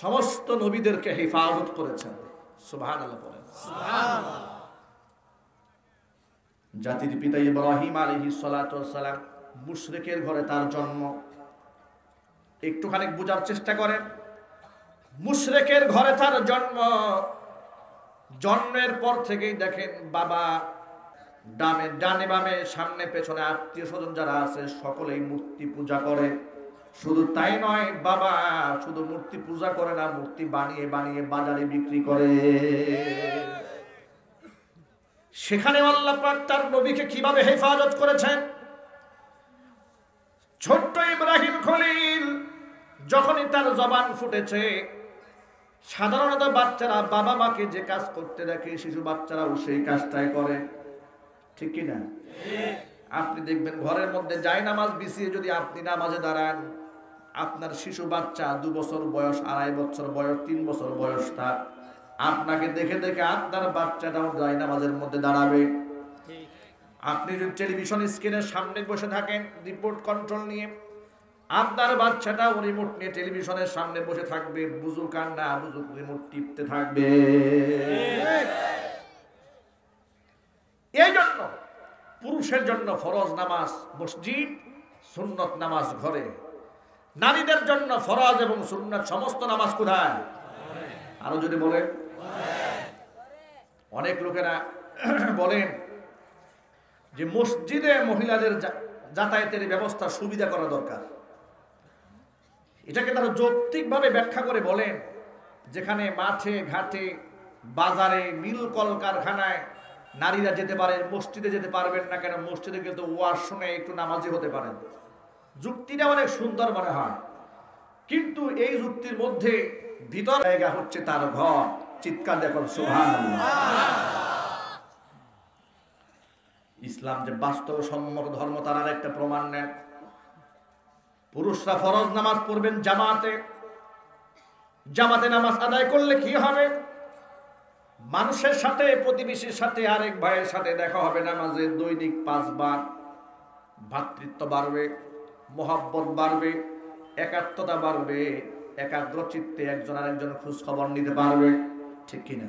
সমস্ত নবীদেরকে হেফাজত করেছেন। সুবহানাল্লাহ বলেন। সুবহানাল্লাহ। জাতির পিতা ইব্রাহিম আলাইহিস সালাতু ওয়াস সালাম, মুশরিকের ঘরে তার জন্ম। একটুখানি বোঝার চেষ্টা করেন, মুশরিকের ঘরে তার জন্ম। জন্মের পর থেকেই দেখেন বাবা ডানে বামে সামনে পেছনে আত্মীয় স্বজন যারা আছে সকলেই মূর্তি পূজা করে। শুধু তাই নয়, বাবা শুধু মূর্তি পূজা করে না, মূর্তি বানিয়ে বানিয়ে বাজারে বিক্রি করে। সেখানে আল্লাহ পাক তার নবীকে কিভাবে হেফাজত করেছেন। ছোট্ট ইব্রাহিম খলিল যখনই তার জবান ফুটেছে, সাধারণত বাচ্চারা বাবা মাকে যে কাজ করতে দেখে শিশু বাচ্চারাও সেই কাজটাই করে, ঠিক কিনা? আপনি দেখবেন ঘরের মধ্যে জায়নামাজ বিছিয়ে যদি আপনি নামাজে দাঁড়ান, আপনার শিশু বাচ্চা 2 বছর বয়স, 2.5 বছর বয়স, 3 বছর বয়স, তার আপনাকে দেখে দেখে আপনার বাচ্চাটাও জায়নামাজের মধ্যে দাঁড়াবে। আপনি যদি টেলিভিশন স্ক্রিনের সামনে বসে থাকেন রিমোট কন্ট্রোল নিয়ে, আপনার বাচ্চাটাও রিমোট নিয়ে টেলিভিশনের সামনে বসে থাকবে, বুঝুক আর না বুঝুক রিমোট টিপতে থাকবে। এই জন্য পুরুষের জন্য ফরজ নামাজ মসজিদ, সুন্নত নামাজ ঘরে। নারীদের জন্য ফরজ এবং সুন্নত সমস্ত নামাজ কোথায়? আরো যদি বলেন। অনেক লোকেরা বলেন যে মসজিদে মহিলাদের যাতায়াতের ব্যবস্থা সুবিধা করা দরকার। এটাকে তারা যৌক্তিকভাবে ব্যাখ্যা করে বলেন, যেখানে মাঠে ঘাটে বাজারে মিল কলকারখানায় নারীরা যেতে পারেন, মসজিদে যেতে পারবেন না কেন? মসজিদে কিন্তু ওয়াজ শুনে একটু নামাজি হতে পারেন। যুক্তিটা অনেক সুন্দর মনে হয়, কিন্তু এই যুক্তির মধ্যে ভিতর জায়গা হচ্ছে তার ঘর। চিৎকার দেখুন সুবহানাল্লাহ। ইসলাম যে বাস্তবসম্মত ধর্ম তার আর একটা প্রমাণ নেন। পুরুষরা ফরজ নামাজ পড়বেন জামাতে। জামাতে নামাজ আদায় করলে কি হবে? মানুষের সাথে, প্রতিবেশীর সাথে, আরেক ভাইয়ের সাথে দেখা হবে নামাজে দৈনিক 5 বার। ভ্রাতৃত্ব বাড়বে, মহব্বত বাড়বে, একাত্মতা বাড়বে, একাগ্র চিত্তে একজন আরেকজন খোঁজ খবর নিতে পারবে, ঠিক কিনা?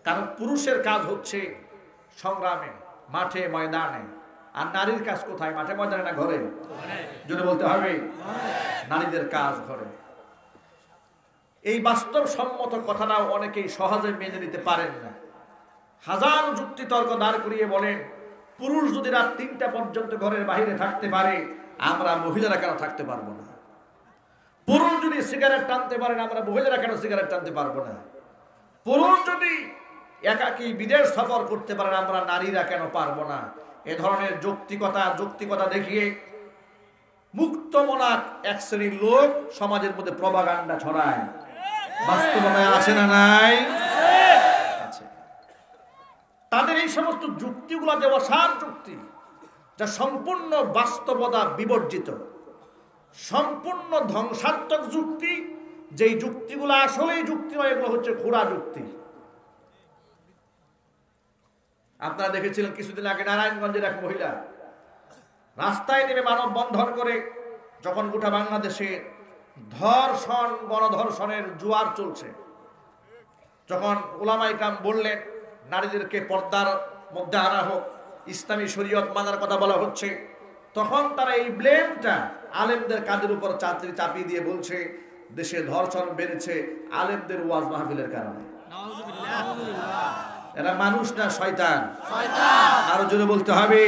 কারণ পুরুষের কাজ হচ্ছে সংগ্রামে, মাঠে ময়দানে, আর নারীর কাজ কোথায়? মাঠে ময়দানে না ঘরে? যদি বলতে হবে নারীদের কাজ ঘরে। এই বাস্তবসম্মত কথাটাও অনেকেই সহজে মেনে নিতে পারেন না। হাজার যুক্তি তর্ক দাঁড় করিয়ে বলেন, পুরুষ যদি রাত 3টা পর্যন্ত ঘরের বাইরে থাকতে পারে, আমরা মহিলারা কেন থাকতে পারবো না? পুরুষ যদি সিগারেট টানতে পারেন, আমরা মহিলারা কেন সিগারেট টানতে পারবো না? পুরুষ যদি একাকী বিদেশ সফর করতে পারেন, আমরা নারীরা কেন পারবো না? এ ধরনের যৌক্তিকতা দেখিয়ে মুক্তমনা এক শ্রেণীর লোক সমাজের মধ্যে প্রপাগান্ডা ছড়ায়। বাস্তবতায় আছে না নাই? আছে। তাদের এই সমস্ত যুক্তিগুলো যে অসার যুক্তি, যা সম্পূর্ণ বাস্তবতা বিবর্জিত, সম্পূর্ণ ধ্বংসাত্মক যুক্তি। যেই যুক্তিগুলো আসলেই যুক্তি নয়, এগুলো হচ্ছে খোঁড়া যুক্তি। আপনারা দেখেছিলেন কিছুদিন আগে নারায়ণগঞ্জের এক মহিলা রাস্তায় নেমে মানববন্ধন করে, যখন গোটা বাংলাদেশে ধর্ষণ, গণধর্ষণের জোয়ার চলছে, যখন উলামায়ে কেরাম বললেন নারীদেরকে পর্দার মধ্যে আনা হোক, ইসলামী শরীয়ত মানার কথা বলা হচ্ছে, তখন তারা এই ব্লেমটা আলেমদের কাঁধের উপর চাপিয়ে দিয়ে বলছে দেশে ধর্ষণ বেড়েছে আলেমদের ওয়াজ মাহফিলের কারণে। এরা মানুষ না শয়তান? আরো জোরে বলতে হবে,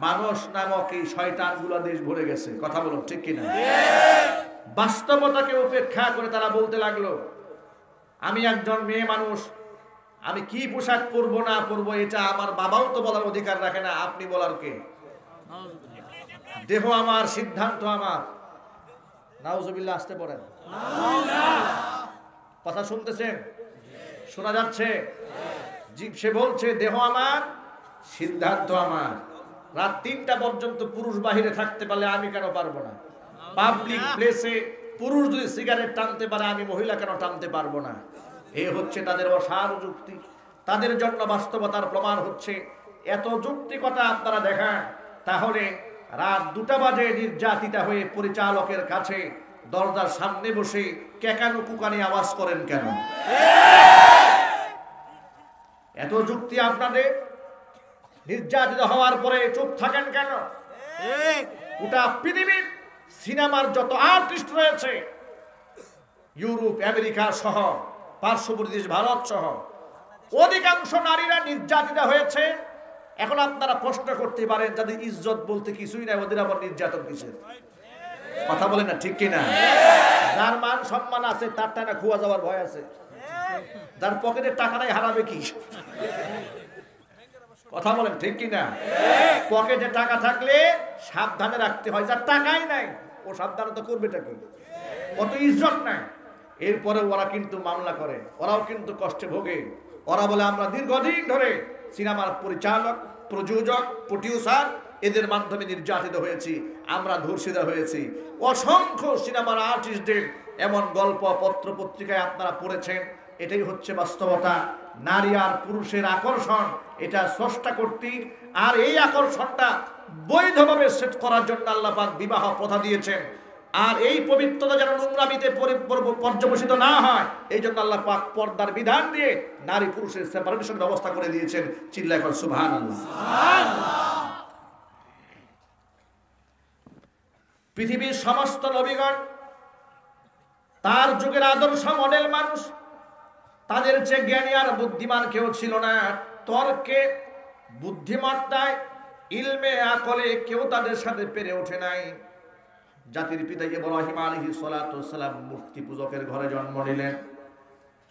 মানুষ নামক এই শয়তানগুলো দেশ ভরে গেছে। কথা বলুন, ঠিক কিনা? বাস্তবতাকে উপেক্ষা করে তারা বলতে লাগলো, আমি একজন মেয়ে মানুষ, আমি কি পোশাক পরবো না পরবো এটা আমার বাবাও তো বলার অধিকার রাখে না, আপনি বলার কে? দেহ আমার, সিদ্ধান্ত আমার। নাউজুবিল্লাহ, আসতে পড়েন। কথা শুনতেছেন? শোনা যাচ্ছে? সে বলছে দেহ আমার, সিদ্ধান্ত আমার। রাত 3টা পর্যন্ত পুরুষ বাহিরে থাকতে পারলে আমি কেন পারবো না? পাবলিক প্লেসে পুরুষ যদি সিগারেট টানতে পারে, আমি মহিলা কেন টানতে পারবো না? এ হচ্ছে তাদের অসার যুক্তি। তাদের জন্য বাস্তবতার প্রমাণ হচ্ছে এত যুক্তিকতা আপনারা দেখান, তাহলে রাত 2টা বাজে নির্যাতিতা হয়ে পরিচালকের কাছে দরজার সামনে বসে কেকানো কুকানি আওয়াজ করেন কেন? এত যুক্তি আপনাদের, নির্যাতিত হওয়ার পরে চুপ থাকেন কেন? গোটা পৃথিবীর সিনেমার যত আর্টিস্ট রয়েছে, ইউরোপ আমেরিকা সহ পার্শ্ববর্তী দেশ ভারত সহ অধিকাংশ নারীরা নির্যাতিত হয়েছে। এখন আপনারা প্রশ্ন করতে পারেন, যাদের ইজ্জত বলতে কিছুই নাই, ওদের আবার নির্যাতন কিসের? কথা বলেন না, ঠিক কিনা? যার মান সম্মান আছে তার টানা খুয়া যাওয়ার ভয় আছে, যার পকেটে টাকা নাই হারাবে কি? কথা বলেন, ঠিক কিনা? পকেটে টাকা থাকলে সাবধানে রাখতে হয়, যার টাকাই নাই ও সাবধানতা করবেটা কি? কত ইজ্জত নাই, এরপরে ওরা কিন্তু মামলা করে, ওরাও কিন্তু কষ্টে ভোগে। ওরা বলে আমরা দীর্ঘদিন ধরে সিনেমার পরিচালক, প্রযোজক, প্রডিউসার এদের মাধ্যমে নির্যাতিত হয়েছি, আমরা ধর্ষিত হয়েছি। অসংখ্য সিনেমার আর্টিস্টদের এমন গল্প পত্র পত্রিকায় আপনারা পড়েছেন। এটাই হচ্ছে বাস্তবতা। নারী আর পুরুষের আকর্ষণ, এটা স্রষ্টা কর্তৃক, আর এই আকর্ষণটা বৈধভাবে সেট করার জন্য আল্লাহ পাক বিবাহ প্রথা দিয়েছেন। আর এই পবিত্রতা যেন নোংরামিতে পর্যবসিত না হয়, এই জন্য আল্লাহ পাক পর্দার বিধান দিয়ে নারী পুরুষের সেপারেশন ব্যবস্থা করে দিয়েছেন। চিল্লায় এখন সুবহানাল্লাহ। পৃথিবীর সমস্ত নবীগণ তার যুগের আদর্শ মডেল মানুষ, তাদের চেয়ে জ্ঞানী আর বুদ্ধিমান কেউ ছিল না। তর্কে, বুদ্ধিমত্তায়, ইলমে, আকলে কেউ তাদের সাথে পেরে ওঠে নাই। জাতির পিতা ইব্রাহিম আলাইহিস সালাতু ওয়াস সালাম মূর্তি পূজকের ঘরে জন্ম নিলেন,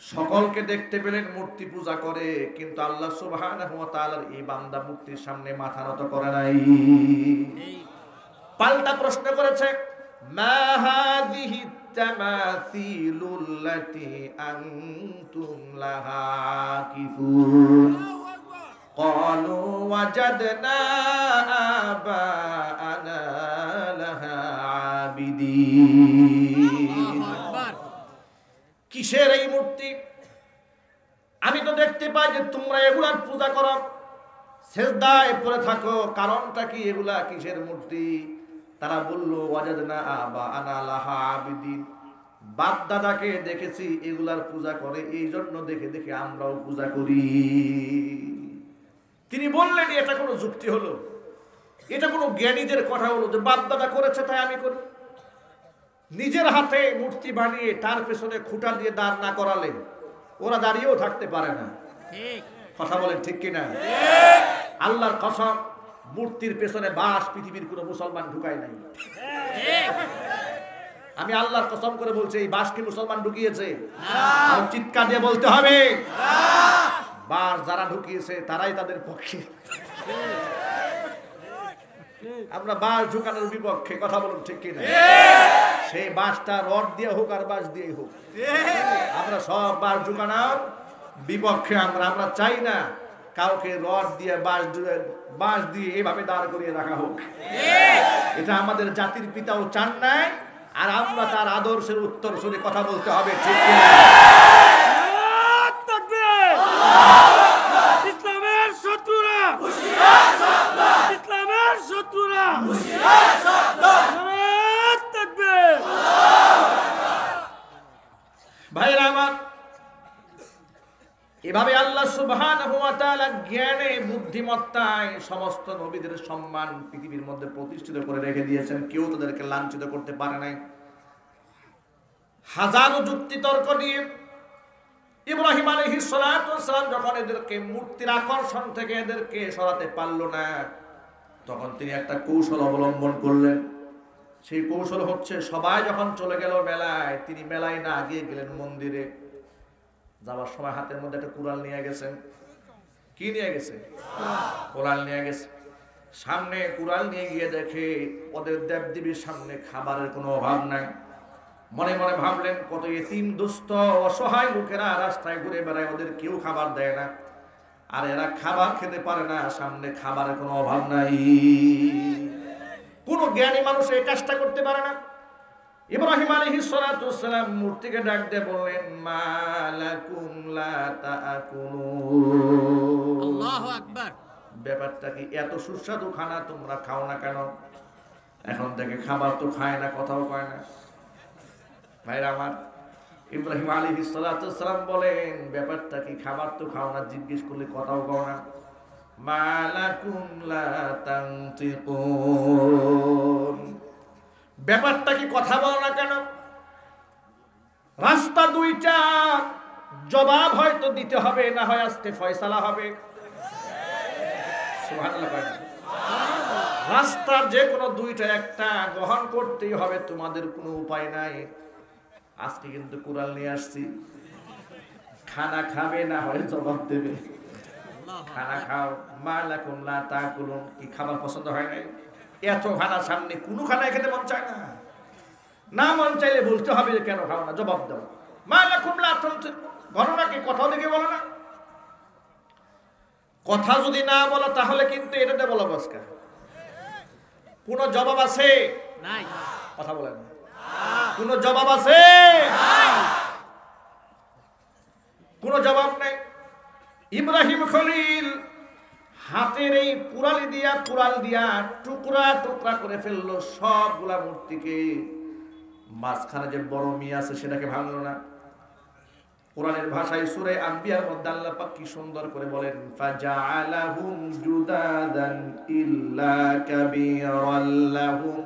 সকলকে দেখতে পেলেন মূর্তি পূজা করে, কিন্তু আল্লাহ সুবহানাহু ওয়া তাআলার এই বান্দা মূর্তির সামনে মাথা নত করে নাই। পাল্টা প্রশ্ন করেছে, মা হাযিহি তামাসিলুল্লাতী আনতুম লাহা আকিফুন ক্বালু ওয়াজাদনা আবাআনা লাহা আবিদিন। কিসের এই মূর্তি? আমি তো দেখতে পাই যে তোমরা এগুলার পূজা করো, সেজদায় পড়ে থাকো, কারণটা কি? এগুলা কিসের মূর্তি? তারা বলল ওয়াজাদনা আবাআনা লাহা আবিদিন, বাপ দাদাকে দেখেছি এগুলার পূজা করে, এই জন্য দেখে দেখে আমরাও পূজা করি। তিনি বললেন এটা কোনো যুক্তি হলো? এটা কোনো জ্ঞানীদের কথা হলো যে বাপ দাদা করেছে তাই আমি করি? নিজের হাতে মূর্তি বানিয়ে তার পেছনে খুঁটা দিয়ে দাঁড় না করালে ওরা দাঁড়িয়েও থাকতে পারে না। কথা বলেন ঠিক কিনা? আল্লাহর কসম, মূর্তির পেছনে বাঁশ পৃথিবীর কোনো মুসলমান ঢুকায় নাই। আমি আল্লাহর কসম করে বলছি, এই বাঁশ কি মুসলমান ঢুকিয়েছে? আর চিৎকার দিয়ে বলতে হবে, বাঁশ যারা ঢুকিয়েছে তারাই তাদের পক্ষে। আমরা বাঁশ ঢুকানোর বিপক্ষে। কথা বলুন ঠিক কিনা? সেই বাঁশটা রড দিয়ে হোক আর বাঁশ দিয়ে হোক, আমরা সব বাঁশ ঢুকানোর বিপক্ষে। আমরা চাই না কাউকে রড দিয়ে বাঁশ দিয়ে এভাবে দাঁড় করিয়ে রাখা হোক। এটা আমাদের জাতির পিতাও চান নাই, আর আমরা তার আদর্শের উত্তর শুনে কথা বলতে হবে, ঠিক কিনা? ইসলামের শত্রুরা, ইসলামের শত্রুরা, ভাইরা আমার, এভাবে আল্লাহ সুবহানাহু ওয়া তাআলা জ্ঞানে, বুদ্ধিমত্তায় সমস্ত নবীদের সম্মান পৃথিবীর মধ্যে প্রতিষ্ঠিত করে রেখে দিয়েছেন। কেউ তাদেরকে লাঞ্ছিত করতে পারে নাই। হাজারো যুক্তি তর্ক দিয়ে ইব্রাহিম আলাইহিস সালাতু ওয়াস সালাম যখন এদেরকে মূর্তির আকর্ষণ থেকে এদেরকে সরাতে পারল না, তখন তিনি একটা কৌশল অবলম্বন করলেন। সেই কৌশল হচ্ছে, সবাই যখন চলে গেল মেলায়, তিনি মেলায় না গিয়ে গেলেন মন্দিরে। যাওয়ার সময় হাতের মধ্যে একটা কুড়াল নিয়ে গেছেন। কি নিয়ে গেছে? কুড়াল নিয়ে গেছে। সামনে কুড়াল নিয়ে গিয়ে দেখে ওদের দেবদেবীর সামনে খাবারের কোনো অভাব নাই। মনে মনে ভাবলেন, কত এতিম দুস্থ অসহায় লোকেরা রাস্তায় ঘুরে বেড়ায়, ওদের কেউ খাবার দেয় না, আর এরা খাবার খেতে পারে না, সামনে খাবারের কোনো অভাব নাই। কোন জ্ঞানী মানুষ এই কাজটা করতে পারে না। ইব্রাহিম আলাইহিস সালাতু ওয়াস সালাম মূর্তিকে ডাক দিয়ে বললেন, মালাকুম লা তাআকুলুন, আল্লাহু আকবার। ব্যাপারটা কি? এত সুস্বাদু খানা তোমরা খাও না কেন? এখন থেকে খাবার তো খায় না, কথাও কয় না। ভাইরা আমার, ইব্রাহিম আলাইহিস সালাম বলেন ব্যাপারটা কি? খাবার তো খাও না, জিজ্ঞেস করলে কথাও কও না। মালাকুম লা তানতিকুন, ব্যাপারটা কি? কথা বলো না কেন? রাস্তা দুইটা, জবাব হয়তো দিতে হবে, না হয় আজকে ফয়সালা হবে। সুবহানাল্লাহ। রাস্তার যে কোনো দুইটা একটা গ্রহণ করতেই হবে, তোমাদের কোনো উপায় নাই। আজকে কিন্তু কুরআন নিয়ে আসছি, খানা খাবে না হয় জবাব দেবে। খানা খাও, মালাকুম লা তাকুলুন, কি খাবার পছন্দ হয় নাই? এত খানা সামনে, কোনো খানা খেতে মন চায় না। না মন চাইলে বলতে হবে যে কেন খাও না, জবাব দাও। মালাকুম লা তাকুলুন, ঘটনা কি? কথাও দেখে বলো না। কথা যদি না বলো তাহলে কিন্তু এটাতে বলো বসকা। কোন জবাব আছে? নাই। কথা বলেন, কোন জবাব আছে? কোন জবাব নাই। ইব্রাহিম খলিল হাতের এই কুড়াল দিয়া টুকরা টুকরা করে ফেললো সবগুলা মূর্তিকে। মাঝখানে যে বড় মিয়া আছে সেটাকে ভাঙলো না। কোরআনের ভাষায় সূরা আম্বিয়ার মধ্যে আল্লাহ পাক কি সুন্দর করে বলেন, ফাজআলাহুম জুদাদান ইল্লা কাবীরাল লাহুম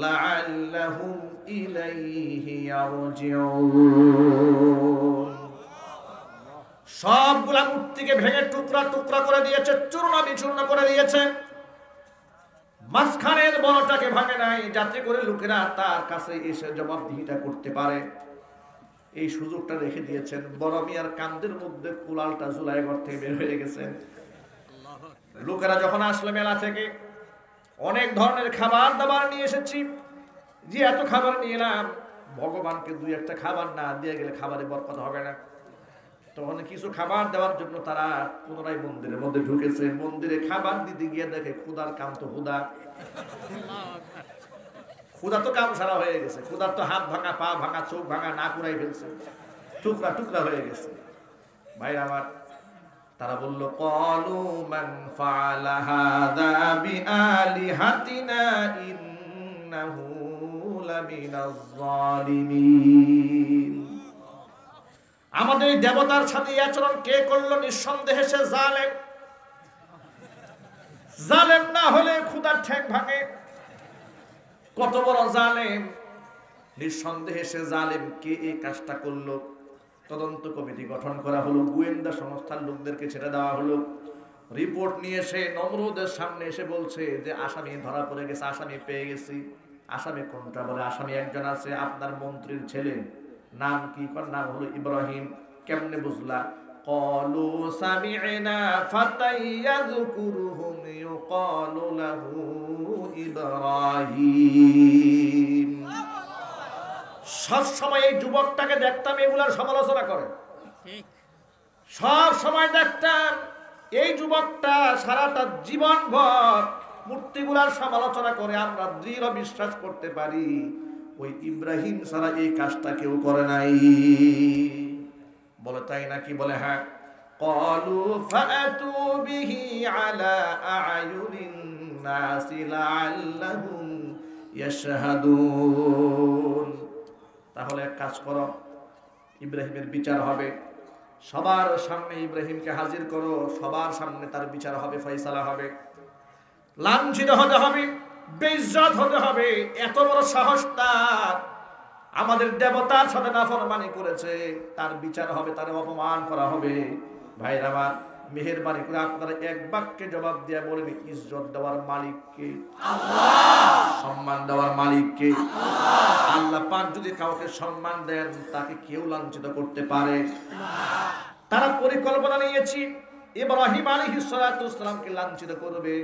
লাআল্লাহুম ইলাইহি ইয়ারজিউন। সবগুলা মূর্তিকে ভেঙে টুকরা টুকরা করে দিয়েছে, চূর্ণ বিচূর্ণ করে দিয়েছে। মাঝখানের বড়টাকে ভাঙে নাই, যাতে করে লোকেরা তার কাছে এসে জবাবদিহিতা করতে পারে। এই সুযোগটা রেখে দিয়েছেন। বড় মিয়ার কান্দের মধ্যে কুলালটা জুলাই ঘর থেকে বের হয়ে গেছেন। লোকেরা যখন আসলে মেলা থেকে, অনেক ধরনের খাবার দাবার নিয়ে এসেছি, যে এত খাবার নিয়ে এলাম, ভগবানকে দুই একটা খাবার না দিয়ে গেলে খাবারে বরকত হবে না। তখন কিছু খাবার দেওয়ার জন্য তারা পুনরায় মন্দিরের মধ্যে ঢুকেছে। মন্দিরে খাবার দিতে গিয়ে দেখে ক্ষুধার কাম তো ক্ষুধা, ক্ষুধা তো কাম সারা হয়ে গেছে। ক্ষুধার তো হাত ভাঙা, পা ভাঙা, চোখ ভাঙা, না কুড়াই ফেলছে, টুকরা টুকরা হয়ে গেছে। ভাই আমার, তারা বলল, ক্বালু মান ফাআলা হাযা বিআলিহাতিনা ইন্নাহু লামিনাজ যালিমিন। আমাদের দেবতার সাথে এই আচরণ কে করলো? নিঃসন্দেহে সে জালেম। জালেম না হলে ক্ষুধার ঠ্যাং ভাঙে। কত বড় জালেম! নিঃসন্দেহে সে জালেম। কে এই কাজটা করলো? তদন্ত কমিটি গঠন করা হলো, গোয়েন্দা সংস্থার লোকদেরকে ছেড়ে দেওয়া হলো। রিপোর্ট নিয়ে এসে নমরুদের সামনে এসে বলছে যে আসামি ধরা পড়ে গেছে, আসামি পেয়ে গেছি। আসামি কোনটা? বলে আসামি একজন আছে, আপনার মন্ত্রীর ছেলে। নাম কি? নাম হলো ইব্রাহিম। কেমনে বুঝলা? ক্বালু সামি'না ফাতান ইয়াযকুরুহুম ইউকালু লাহু ইব্রাহিম। সব সময় এই যুবকটাকে দেখতাম এগুলার সমালোচনা করে। সব সময় দেখতাম এই যুবকটা সারাটা জীবনভর মূর্তিগুলার সমালোচনা করে। আমরা দৃঢ় বিশ্বাস করতে পারি ওই ইব্রাহিম ছাড়া এই কাজটা কেউ করে নাই। বলে তাই নাকি? বলে হ্যাঁ। ক্বালু ফাআতু বিহি আলা আ'য়ুনিন নাসি লাআল্লাহুম ইয়াশহাদুন। তাহলে এক কাজ করো, ইব্রাহিমের বিচার হবে, সবার সামনে ইব্রাহিমকে হাজির করো, সবার সামনে তার বিচার হবে, ফয়সালা হবে। লাঞ্ছিত হতে হবে, বেইজ্জত হতে হবে। এত বড় সাহস তার! আমাদের দেবতার সাথে নাফরমানি করেছে, তার বিচার হবে, তার অপমান করা হবে। ভাইরা আমার, মেহেরবানি করে আপনারা এক বাক্যে জবাব দিয়ে বলেন, ইজ্জত দেওয়ার মালিক কে? আল্লাহ। সম্মান দেওয়ার মালিক কে? আল্লাহ। আল্লাহ পাক যদি কাউকে সম্মান দেন, তাকে কেউ লাঞ্ছিত করতে পারে না। তারা পরিকল্পনা নিয়েছে ইব্রাহিম আলাইহিস সালামকে লাঞ্ছিত করবে।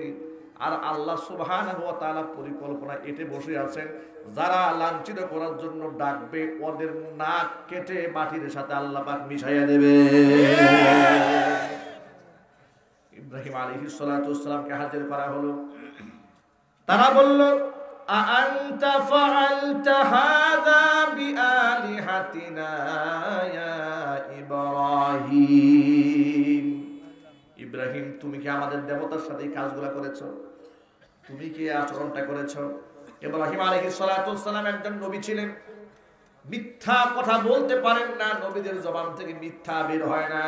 আর আল্লাহ সুবহানাহু ওয়া তাআলা পরিকল্পনা এটে বসে আছেন, যারা লাঞ্ছিত করার জন্য ডাকবে ওদের নাক কেটে মাটির সাথে আল্লাহ পাক মিশাইয়া দেবে। ইব্রাহিম আলাইহিস সালামকে হাজির করা হলো। তারা বলল, আআনতা ফাআলতা হাযা বিআলিহাতিনা ইয়া ইব্রাহিম। ইব্রাহিম তুমি কি আমাদের দেবতার সাথে এই কাজগুলা করেছো? তুমি কি এই আচরণটা করেছো? ইব্রাহিম আলাইহিস সালাতু ওয়াস সালাম একজন নবী ছিলেন, মিথ্যা কথা বলতে পারেন না, নবীদের জবান থেকে মিথ্যা বের হয় না।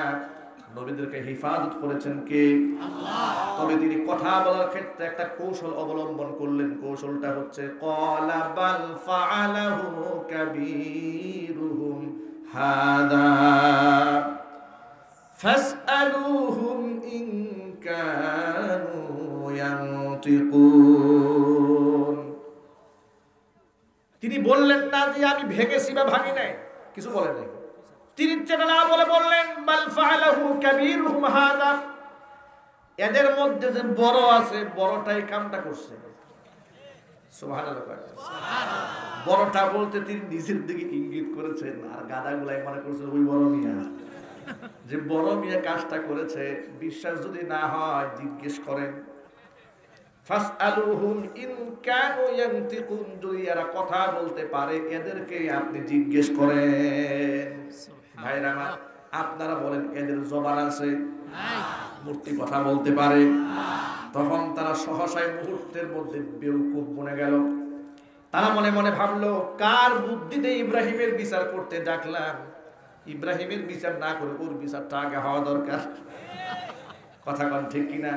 নবীদেরকে হেফাজত করেছেন কে? আল্লাহ। তবে তিনি কথা বলার ক্ষেত্রে একটা কৌশল অবলম্বন করলেন। কৌশলটা হচ্ছে ক্বালা বাল ফাআলাহু কাবীরুহুম হাদা ফাসআলুহুম ইন কানু ইয়ানতিকুন। তিনি বললেন না যে আমি ভেঙেছি বা ভাঙি নাই, কিছু বলেন নাই। তিনি যেটা না বলে বললেন বাল ফাআলাহু কাবীরুহুম হাদা, এদের মধ্যে যে বড় আছে বড়টাই কামটা করছে। সুবহানাল্লাহ। বড়টা বলতে তিনি নিজের দিকে ইঙ্গিত করেছেন, আর গাদাগুলাই মনে করছেন ওই বড় মিয়া, যে বড় মিয়া কাজটা করেছে। বিশ্বাস যদি না হয় জিজ্ঞেস করেন, ফাসআলুহুম ইন কানু ইয়ানতিকুন, যদি এরা কথা বলতে পারে এদেরকে আপনি জিজ্ঞেস করেন। ভাইরা আমার, আপনারা বলেন এদের জবান আছে? মূর্তি কথা বলতে পারে? তখন তারা সহসায় মুহূর্তের মধ্যে বেউকুফ বনে গেল। তারা মনে মনে ভাবলো, কার বুদ্ধিতে ইব্রাহিমের বিচার করতে ডাকলাম? ইব্রাহিমের বিচার না করে ওর বিচারটা আগে হওয়া দরকার। কথা কন ঠিক কিনা?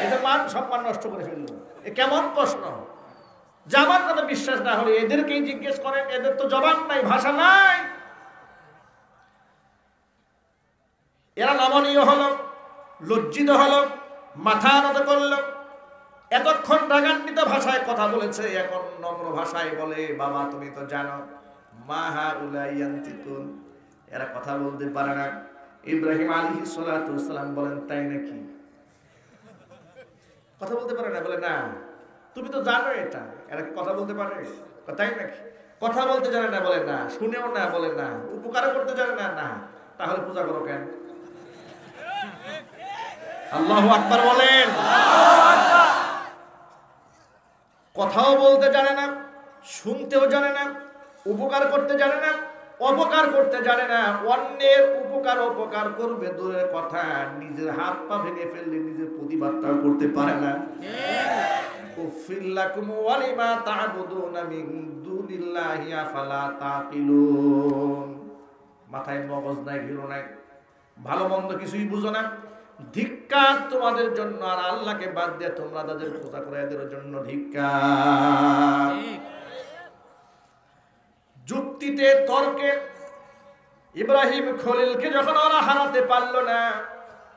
এটা মান সম্মান নষ্ট করে ফেললো। এ কেমন প্রশ্ন? যে আমার কথা বিশ্বাস না হলে এদেরকেই জিজ্ঞেস করেন, এদের তো জবান নাই, ভাষা নাই। এরা নমনীয় হলো, লজ্জিত হলো, মাথা নত করলো। এতক্ষণ রাগান্বিত ভাষায় কথা বলেছে, এখন নম্র ভাষায় বলে, বাবা তুমি তো জানো মা হাউলাই ইয়ানতিকুন, এরা কথা বলতে পারে না। ইব্রাহিম আলাইহিস সালাতু ওয়াস সালাম বলেন, তাই নাকি? কথা বলতে পারে না? বলে না, তুমি তো জানো এটা, এরা কথা বলতে পারে? তাই নাকি? কথা বলতে জানে না? বলে না। শুনেও না? বলে না। উপকার করতে জানে না? না। তাহলে পূজা করো কেন? আল্লাহু আকবার বলেন। কথাও বলতে জানে না, শুনতেও জানে না, উপকার করতে জানে না, অপকার করতে জানে না। অন্যের উপকার করবে দূরের কথা, নিজের হাত পা ভেঙে ফেললে নিজের প্রতিবাদটাও করতে পারে না। উফিল্লাকুম ওয়ালিমা তা'বুদুনা মিন দুনিল্লাহি আফালা তাকিলুন। মাথায় মগজ নাই, ঘিরো নাই, ভালো মন্দ কিছুই বুঝো না। ধিক্কার তোমাদের জন্য, আর আল্লাহকে বাদ দিয়ে তোমরা তাদের পূজা করে, এদের জন্য ধিক্কার। যুক্তিতে তর্কে ইব্রাহিম খলিলকে যখন ওরা হারাতে পারল না,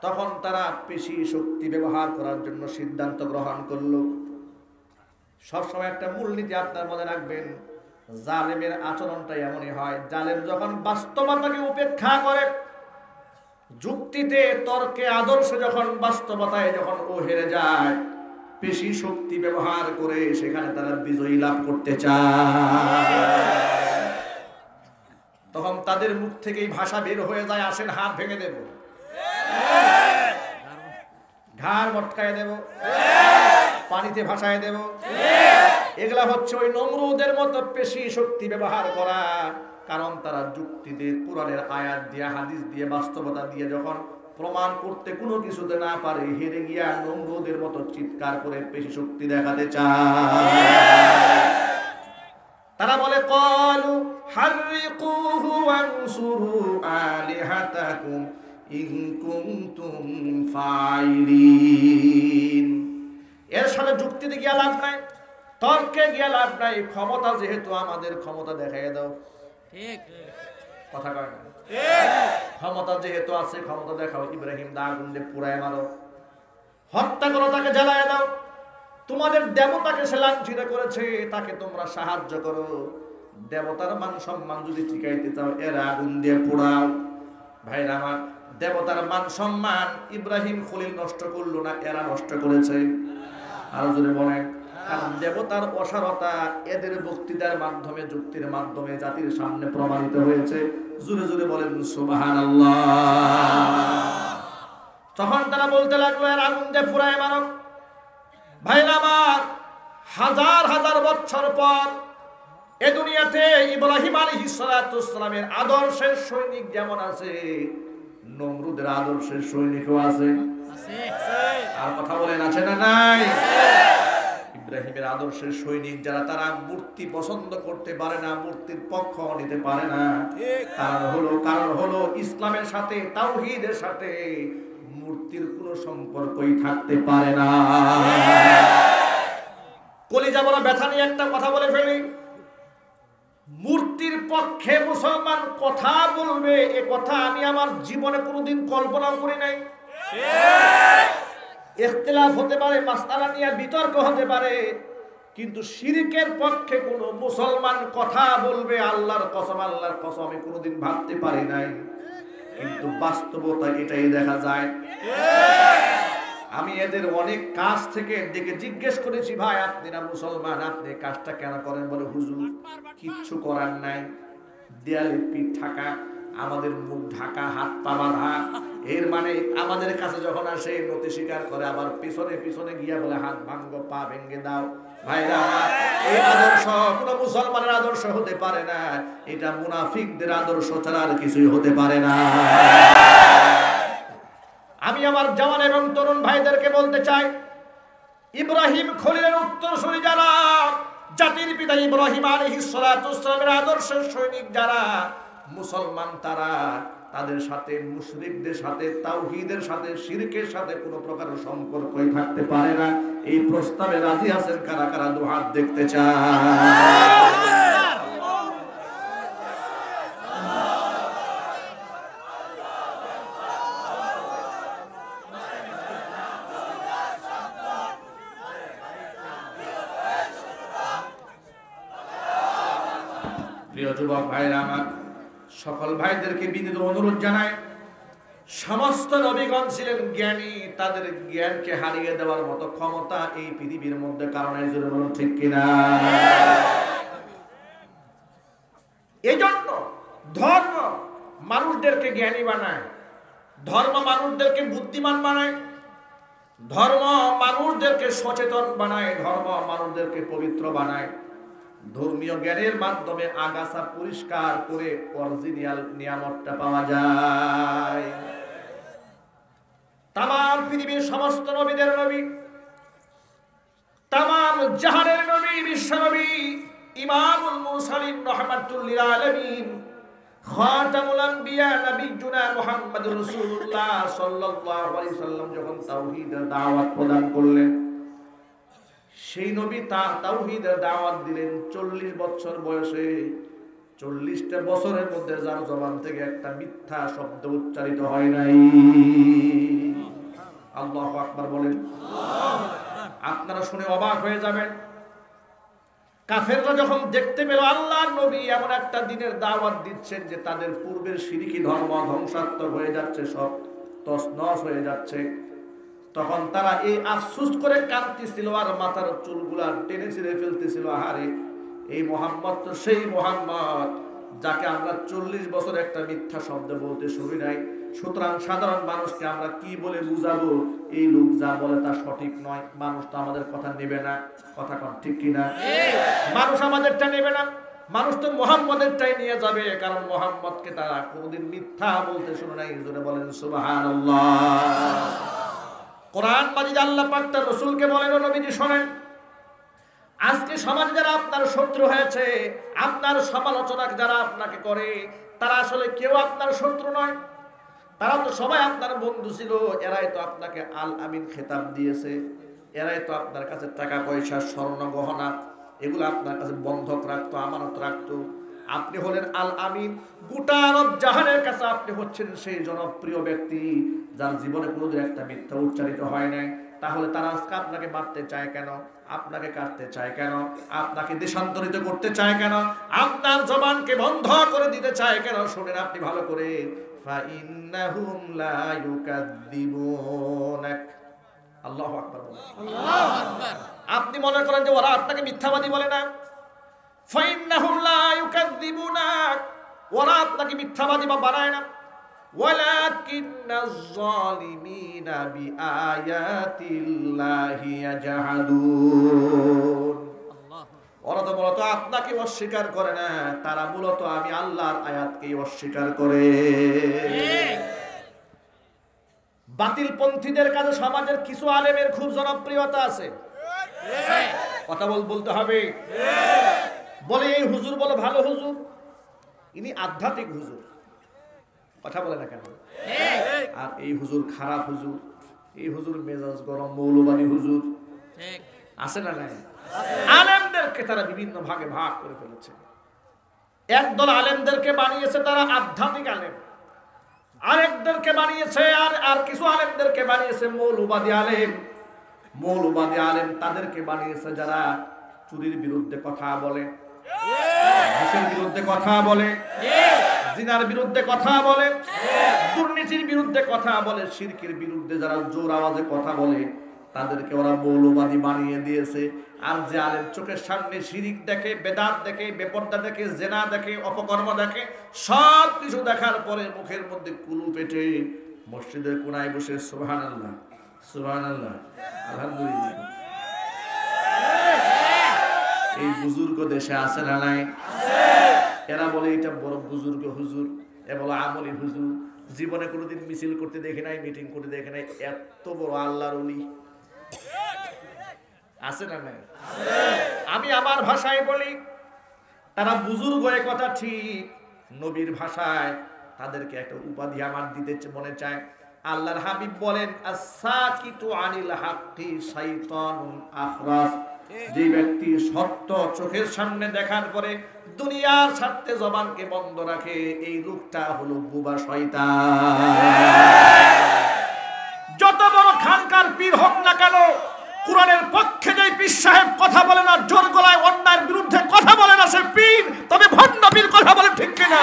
তখন তারা পেশি শক্তি ব্যবহার করার জন্য সিদ্ধান্ত গ্রহণ করলো। সবসময় একটা মূলনীতি আপনার মনে রাখবেন, জালেমের আচরণটা এমনই হয়। জালেম যখন বাস্তবতাকে উপেক্ষা করে, যুক্তিতে তর্কে আদর্শে যখন বাস্তবতায় যখন ও হেরে যায়, পেশি শক্তি ব্যবহার করে সেখানে তারা বিজয়ী লাভ করতে চায়। তখন তাদের মুখ থেকেই ভাষা বের হয়ে যায়, আসেন হাত ভেঙে দেব, ঘাড় মটকায় দেব, পানিতে ভাসায় দেব। এগুলা হচ্ছে ওই নমরুদের মতো পেশি শক্তি ব্যবহার করা। কারণ তারা যুক্তি দিয়ে, কোরআনের আয়াত দিয়ে, হাদিস দিয়ে, বাস্তবতা দিয়ে যখন প্রমাণ করতে কোনো কিছুতে না পারে, হেরে গিয়া নমরুদের মতো চিৎকার করে পেশি শক্তি দেখাতে চায়। তারা বলে, ক্বালু হাররিকুহু ওয়ানসুরু আলিহাতাকুম ইন কুনতুম ফাইলিন। এর সাথে যুক্তিতে গিয়া লাভ নাই, তর্কে গিয়া লাভ নাই। ক্ষমতা যেহেতু আমাদের, ক্ষমতা দেখাইয়া দাও। ঠিক কথা কয় না? ক্ষমতা যেহেতু আছে, ক্ষমতা দেখাও। ইব্রাহিম দা আগুন দিয়ে পুড়ায় মারো, হত্যা করো, তাকে জ্বালায় দাও। তোমাদের দেবতাকে সে লাঞ্ছিত করেছে, তাকে তোমরা সাহায্য করো। দেবতার মান সম্মান যদি টিকাইতে চাও, এরা আগুন দিয়ে পোড়াও। ভাইরা আমার, দেবতার মান সম্মান ইব্রাহিম খলিল নষ্ট করলো না, এরা নষ্ট করেছে। আরো জোরে বলেন। কারণ দেবতার অসারতা এদের বক্তৃতার মাধ্যমে, যুক্তির মাধ্যমে জাতির সামনে প্রমাণিত হয়েছে। জোরে জোরে বলেন সুবহানাল্লাহ। তখন তারা বলতে লাগলো, এর আগুন দিয়ে পুরায় মারো। ভাইরা আমার, হাজার হাজার বছর পর এ দুনিয়াতে ইব্রাহিম আলাইহিস সালাতু ওয়াস সালামের আদর্শের সৈনিক যেমন আছে, নমরুদের আদর্শের সৈনিকও আছে, আর কথা বলেন আছে না নাই? ইব্রাহিমের আদর্শের সৈনিক যারা, তারা মূর্তি পছন্দ করতে পারে না, মূর্তির পক্ষ নিতে পারে না। কারণ হলো ইসলামের সাথে, তাওহীদের সাথে মূর্তির কোনো সম্পর্কই থাকতে পারে না। কলিজা বলা ব্যথা নিয়ে একটা কথা বলে ফেলি, মূর্তির পক্ষে মুসলমান কথা বলবে, এ কথা আমি আমার জীবনে কোনোদিন কল্পনাও করি নাই। ইখতিলাফ হতে পারে, মাসআলা নিয়ে বিতর্ক হতে পারে, কিন্তু শিরকের পক্ষে কোন মুসলমান কথা বলবে, আল্লাহর কসম, আল্লাহর কসম, আমি কোনোদিন ভাবতে পারি নাই। কিন্তু বাস্তবতা এটাই দেখা যায়। আমি এদের অনেক কাজ থেকে ডেকে জিজ্ঞেস করেছি, ভাই আপনি না মুসলমান, আপনি কাজটা কেন করেন? বলে হুজুর কিচ্ছু করার নাই, দেয়ালে পিঠ ঢাকা, আমাদের মুখ ঢাকা, হাত পা বাঁধা। এর মানে আমাদের কাছে যখন আসে নতি স্বীকার করে, আবার পিছনে পিছনে গিয়া বলে হাত ভাঙ্গো, পা ভেঙ্গে দাও। ভাইরা, এই আদর্শ কোন মুসলমানের আদর্শ হতে পারে না, এটা মুনাফিকদের আদর্শ ছাড়া আর কিছুই হতে পারে না। আমি আমার জওয়ান এবং তরুণ ভাইদেরকে বলতে চাই, ইব্রাহিম খলিলের উত্তরসূরি যারা, জাতির পিতা ইব্রাহিম আলাইহিস সালাতু ওয়াস সালামের আদর্শের সৈনিক যারা মুসলমান, তারা তাদের সাথে, মুশরিকদের সাথে, তাওহীদের সাথে, শিরকের সাথে কোনো প্রকার সম্পর্কই থাকতে পারে না। এই প্রস্তাবে রাজি আছেন কারা কারা? দু হাত দেখতে চাই। প্রিয় যুবক ভাইরা আমার, সকল ভাইদেরকে বিনীত অনুরোধ জানাই, সমস্ত নবীগণ ছিলেন জ্ঞানী, তাদের জ্ঞানকে হারিয়ে দেওয়ার মতো ক্ষমতা এই পৃথিবীর মধ্যে কারণের জন্য, বলুন ঠিক কিনা? এই জন্য ধর্ম মানুষদেরকে জ্ঞানী বানায়, ধর্ম মানুষদেরকে বুদ্ধিমান বানায়, ধর্ম মানুষদেরকে সচেতন বানায়, ধর্ম মানুষদেরকে পবিত্র বানায়। ধর্মীয় জ্ঞানের মাধ্যমে আগাছা পরিষ্কার করে অরিজিনাল নিয়ামতটা পাওয়া যায়। তামাম পৃথিবীর সমস্ত নবীদের নবী, তামাম জাহানের নবী, বিশ্ব নবী, ইমামুল মুরসালিন রাহমাতুল লিল আলামিন, খাতামুল আম্বিয়া নবিয়ুনা মুহাম্মদুর রাসূলুল্লাহ সাল্লাল্লাহু আলাইহি ওয়াসাল্লাম যখন তাওহীদের দাওয়াত প্রদান করলেন, সেই নবী তার তাওহীদের দাওয়াত দিলেন 40 বছর বয়সে। 40টা বছরের মধ্যে যার জবান থেকে একটা মিথ্যা শব্দ উচ্চারিত হয় নাই। আল্লাহু আকবার বলেন। আপনারা শুনে অবাক হয়ে যাবেন, কাফেররা যখন দেখতে পেল আল্লাহর নবী এমন একটা দিনের দাওয়াত দিচ্ছেন যে তাদের পূর্বের শিরকি ধর্ম ধ্বংসাত্মক হয়ে যাচ্ছে, সব তছনছ হয়ে যাচ্ছে, তখন তারা এই আফসোস করে কাঁদতেছিল আর মাথার চুলগুলা টেনে ছিঁড়ে ফেলতেছিল, আহারে এই মুহাম্মদ তো সেই মুহাম্মদ যাকে আমরা 40 বছর একটা মিথ্যা শব্দ বলতে শুনি নাই। সুতরাং সাধারণ মানুষকে আমরা কি বলে বুঝাবো? এই লোক যা বলে তা সঠিক নয়, মানুষ তো আমাদের কথা নেবে না। কথা কন ঠিক কিনা? মানুষ আমাদেরটা নেবে না, মানুষ তো মুহাম্মদেরটাই নিয়ে যাবে, কারণ মুহাম্মদকে তারা কোনোদিন মিথ্যা বলতে শুনে নাই। জোরে বলেন সুবহানাল্লাহ। কোরআন মাজিদ আল্লাহ পাক তার রাসূলকে বলেন, ও নবীজি শোনেন, আজকে সমাজে যারা আপনার শত্রু হয়েছে, আপনার সমালোচনা যারা আপনাকে করে, তারা আসলে কেউ আপনার শত্রু নয়, তারা তো সবাই আপনার বন্ধু ছিল। এরাই তো আপনাকে আল আমিন খেতাব দিয়েছে, এরাই তো আপনার কাছে টাকা পয়সা, স্বর্ণ গহনা এগুলো আপনার কাছে বন্ধক রাখতো, আমানত রাখতো। আপনি হলেন আল আমিন, গোটা আরব জাহানের কাছে আপনি হচ্ছেন সেই জনপ্রিয় ব্যক্তি যার জীবনে কোনোদিন একটা মিথ্যা উচ্চারিত হয় নাই। তাহলে তারা আজকে আপনাকে মারতে চায় কেন? আপনাকে কাটতে চায় কেন? আপনাকে দেশান্তরিত করতে চায় কেন? আপনার জবানকে বন্ধ করে দিতে চায় কেন? শুনেন আপনি ভালো করে, ফাইন্নাহুম লা ইউকাযযিবুনাক। আল্লাহু আকবার। আল্লাহু আকবার। আপনি মনে করেন যে ওরা আপনাকে মিথ্যাবাদী বলে না? ফাইন্নাহুম লা ইউকাযযিবুনাক, ওরা আপনাকে মিথ্যাবাদী বা বানায় না। ওয়ালাকিন্নাজ যালিমিনা বিআয়াতিল্লাহি ইয়াজহাদুন। ওরা তো মূলত আপনাকে অস্বীকার করে না, তারা মূলত আমি আল্লাহর আয়াতকে অস্বীকার করে। বাতিলপন্থীদের কাছে সমাজের কিছু আলেমের খুব জনপ্রিয়তা আছে, কথা বলতে হবে। বলে এই হুজুর বলে ভালো হুজুর, ইনি আধ্যাত্মিক হুজুর, কথা বলে না কেন? আর এই হুজুর খারাপ হুজুর, এই হুজুর মেজাজ গরম মৌলবাদী হুজুর, আছে না নাই? আলেমদেরকে তারা বিভিন্ন ভাগে ভাগ করে ফেলেছে। একদল আলেমদেরকে বানিয়েছে তারা আধ্যাত্মিক আলেম, আরেকদেরকে বানিয়েছে আর কিছু আলেমদেরকে বানিয়েছে মৌলবাদী আলেম। মৌলবাদী আলেম তাদেরকে বানিয়েছে যারা চুরির বিরুদ্ধে কথা বলে, ঘুষের বিরুদ্ধে কথা বলে, জিনার বিরুদ্ধে কথা বলে, দুর্নীতির বিরুদ্ধে কথা বলে, শিরকের বিরুদ্ধে যারা জোর আওয়াজে কথা বলে, তাদেরকে ওরা মৌলবাদী বানিয়ে দিয়েছে। আর যে আলেম চোখের সামনে শিরিক দেখে, বেদাত দেখে, বেপরদা দেখে, জেনা দেখে, অপকর্ম দেখে, সব কিছু দেখার পরে মুখের মধ্যে কুলু পেটে মসজিদের কোনায় বসে সুবহানাল্লাহ সুবহানাল্লাহ আলহামদুলিল্লাহ, এই বুজুর্গ দেশে আছে না নাই? এরা বলে এটা বড় বুজুর্গ হুজুর, এ বলে আমলি হুজুর, জীবনে কোনোদিন মিছিল করতে দেখে নাই, মিটিং করতে দেখে নাই, এত বড় আল্লাহর ওলি আছে না নাই? আমি আমার ভাষায় বলি, তারা বুজুর্গ এ কথা ঠিক, নবীর ভাষায় তাদেরকে একটা উপাধি আমার দিতে মনে চায়। আল্লাহর হাবিব বলেন, আস-সাকিতু আনিল হাক্কি শাইতানুন আখরাস, যে ব্যক্তি সত্য চোখের সামনে দেখার পরে দুনিয়ার স্বার্থে জবানকে বন্ধ রাখে, এই লোকটা হলো বুবা শয়তান। যত বড় খানকার পীর হোক না কেন, কোরআনের পক্ষে যে পীর সাহেব কথা বলে না, জোর গলায় অন্যায়ের বিরুদ্ধে কথা বলে না, সে পীর, তবে ভণ্ড পীর, কথা বলে ঠিক কিনা?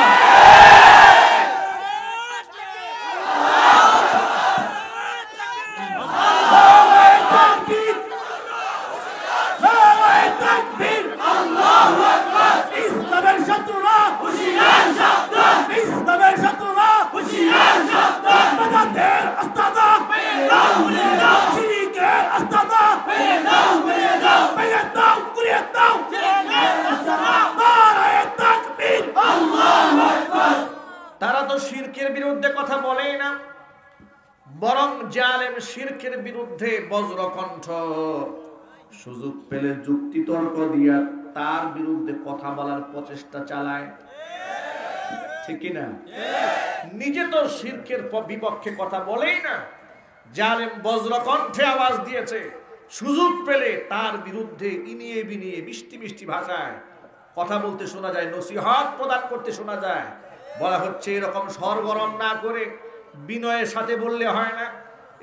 তারা তো শিরকের বিরুদ্ধে কথা বলেই না, বরং জালেম শিরকের বিরুদ্ধে বজ্রকণ্ঠ, সুযোগ পেলে যুক্তি তর্ক দিয়া তার বিরুদ্ধে কথা বলার প্রচেষ্টা চালায়, ঠিক কিনা? নিজে তো শিরকের বিপক্ষে কথা বলেই না, জালেম বজ্রকণ্ঠে আওয়াজ দিয়েছে, সুযোগ পেলে তার বিরুদ্ধে ইনিয়ে বিনিয়ে মিষ্টি মিষ্টি ভাষায় কথা বলতে শোনা যায়, নসিহত প্রদান করতে শোনা যায়। বলা হচ্ছে এরকম সরগরম না করে বিনয়ের সাথে বললে হয় না,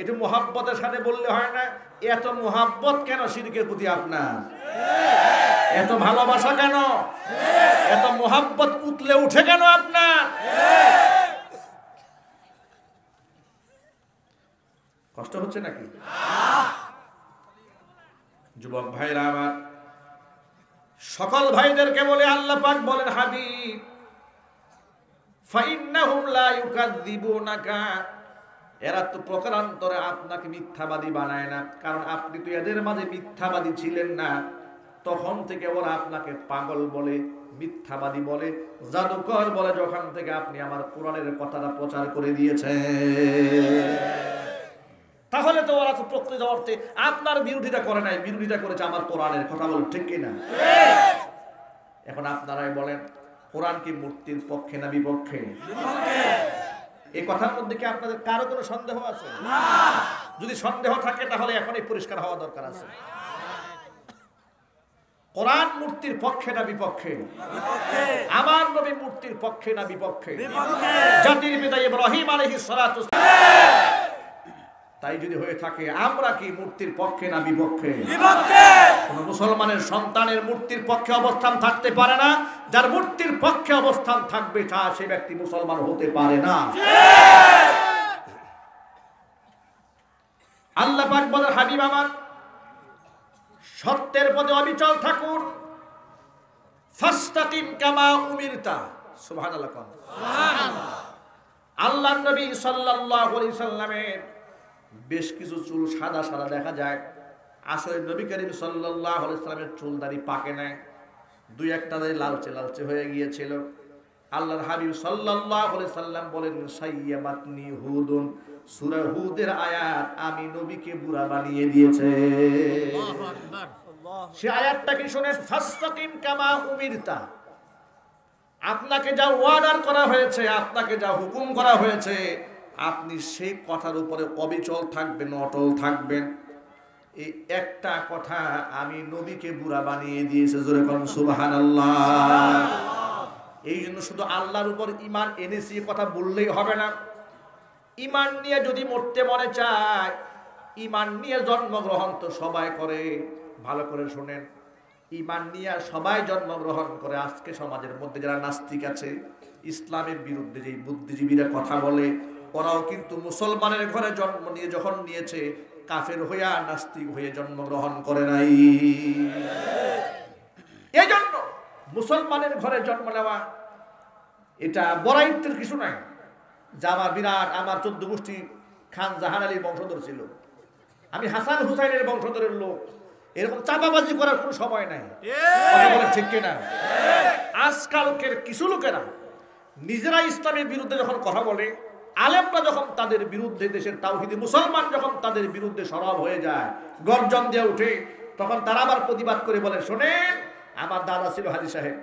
একটু মোহাব্বতের সাথে বললে হয় না? এত মোহাব্বত কেন শিরকের প্রতি আপনার? এত ভালোবাসা কেন? এত মোহাব্বত উতলে উঠে কেন আপনার? কষ্ট হচ্ছে নাকি? যুবক ভাইরা আমার, সকল ভাইদেরকে বলে আল্লাহ পাক বলেন, হাবিব ফাইন্নাহুম লা ইউকাযযিবুনাকা, এরা তো প্রকারান্তরে আপনাকে মিথ্যাবাদী বানায় না, কারণ আপনি তো এদের মাঝে মিথ্যাবাদী ছিলেন না। তখন থেকে ওরা আপনাকে পাগল বলে, মিথ্যাবাদী বলে, জাদুকর বলে, যখন থেকে আপনি আমার কোরআনের কথাটা প্রচার করে দিয়েছেন। তাহলে তো ওরা তো প্রকৃত অর্থে আপনার বিরোধিতা করে নাই, বিরোধিতা করেছে আমার কোরআনের কথা। বলেন ঠিক কিনা? এখন আপনারাই বলেন, কোরআন কি মূর্তির পক্ষে না বিপক্ষে? এই কথার মধ্যে কি আপনাদের কারো কোনো সন্দেহ আছে? যদি সন্দেহ থাকে তাহলে এখনই পরিষ্কার হওয়া দরকার আছে। কোরআন মূর্তির পক্ষে না বিপক্ষে? আমার নবী মূর্তির পক্ষে না বিপক্ষে? জাতির পিতা ইব্রাহিম আলাইহিস সালাতু, তাই যদি হয়ে থাকে আমরা কি মূর্তির পক্ষে না বিপক্ষে? কোন মুসলমানের সন্তানের মূর্তির পক্ষে অবস্থান থাকতে পারে না, যার মূর্তির পক্ষে অবস্থান থাকবে তা সে ব্যক্তি মুসলমান হতে পারে না। আল্লাহ পাক বলেন, হাবিব আমার, সত্যের পথে অবিচল থাকুন, ফাস্তাকিম কামা উমিরতা। সুবহানাল্লাহ। আল্লাহর নবী সাল্লাল্লাহু আলাইহি সাল্লামের বেশ কিছু চুল সাদা সাদা দেখা যায়। আসলে নবী করিম সাল্লাল্লাহু আলাইহি সাল্লামের চুল দাড়ি পাকে নাই, দুই একটা দাড়ি লালচে লালচে হয়ে গিয়েছিল। আল্লাহর হাবিব সাল্লাল্লাহু আলাইহি সাল্লাম বলেন সাইয়ামাতনি হুদুন, সূরা হুদের আয়াত আমি নবীকে বুড়া বানিয়ে দিয়েছে। আল্লাহু আকবার। সে আয়াতটা কি শুনেন, ফাসতাকিম কামা উমিরতা, আপনাকে যা অর্ডার করা হয়েছে, আপনাকে যা হুকুম করা হয়েছে, আপনি সেই কথার উপরে অবিচল থাকবেন, অটল থাকবেন। এই একটা কথা আমি নবীকে বুড়া বানিয়ে দিয়েছে। জোরে কোন সুবহানাল্লাহ। এই জন্য শুধু আল্লাহর উপর ঈমান এনেছি কথা বললেই হবে না। ঈমান নিয়ে যদি মরতে মনে চায়, ঈমান নিয়ে জন্মগ্রহণ তো সবাই করে। ভালো করে শুনেন, ঈমান নিয়ে সবাই জন্মগ্রহণ করে। আজকে সমাজের মধ্যে যারা নাস্তিক আছে, ইসলামের বিরুদ্ধে যেই বুদ্ধিজীবীরা কথা বলে, ওরাও কিন্তু মুসলমানের ঘরে জন্ম নিয়ে যখন নিয়েছে, কাফের হইয়া নাস্তিক হয়ে জন্মগ্রহণ করে নাই। এই জন্য মুসলমানের ঘরে জন্ম নেওয়া এটা বড়াইত্বের কিছু নাই। যা আমার বিরাট, আমার 14 গোষ্ঠী খান জাহান আলীর বংশধর ছিল, আমি হাসান হুসাইনের বংশধরের লোক, এরকম চাপাবাজি করার কোনো সময় নাই। কথা বলেন ঠিক কিনা? আজকালকের কিছু লোকেরা নিজেরা ইসলামের বিরুদ্ধে যখন কথা বলে, আলেমরা যখন তাদের বিরুদ্ধে, দেশের তাওহীদি মুসলমান যখন তাদের বিরুদ্ধে সরব হয়ে যায়, গর্জন দিয়ে উঠে, তখন তারা আবার প্রতিবাদ করে বলে, শোনেন আমার দাদা ছিল হাজী সাহেব।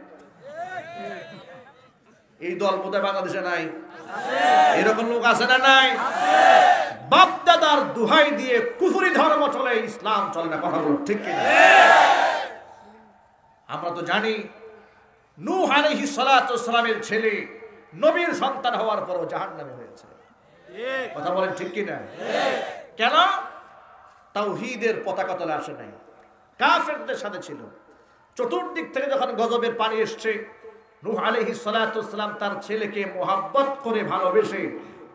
এই দল বোধহয় বাংলাদেশে নাই, এরকম লোক আছে না নাই? বাপ দাদার দুহাই দিয়ে কুফরি ধর্ম চলে, ইসলাম চলে না। কথা বলুন ঠিক কিনা? আমরা তো জানি নূহ আলাইহিস সালাতু ওয়াস সালামের ছেলে নবীর সন্তান হওয়ার পরও জাহান্নামে হয়েছে। কথা বলেন ঠিক কিনা? কেন? তাওহীদের পতাকা তলে আসে নাই, কাফেরদের সাথে ছিল। চতুর্দিক থেকে যখন গজবের পানি এসছে, নূহ আলাইহিস সালাতু ওয়াস সালাম তার ছেলেকে মোহাব্বত করে ভালোবেসে,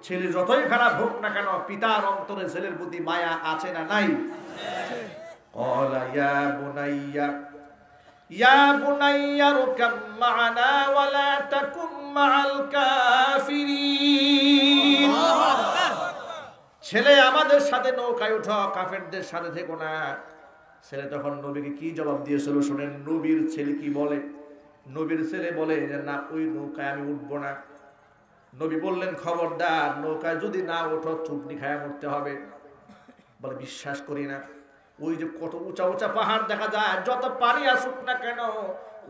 ছেলে যতই খারাপ হোক না কেন, পিতার অন্তরে ছেলের প্রতি মায়া আছে না নাই? ক্বালা ইয়া বুনাইয়া রুকাম মা'ানা ওয়া লা তাকুম মা'আল কাফিরিন। ছেলে আমাদের সাথে নৌকায় ওঠো, কাফেরদের সাথে থেকো না। ছেলে তখন নবীকে কি জবাব দিয়েছিল শুনেন। নবীর ছেলে কি বলে? নবীর ছেলে বলে যে না, ওই নৌকায় আমি উঠবো না। নবী বললেন, খবরদার, নৌকায় যদি না ওঠো চুপনি খায়া মরতে হবে। বলে বিশ্বাস করি না। ওই যে কত উঁচা উঁচা পাহাড় দেখা যায়, যত পানি আসুক না কেন,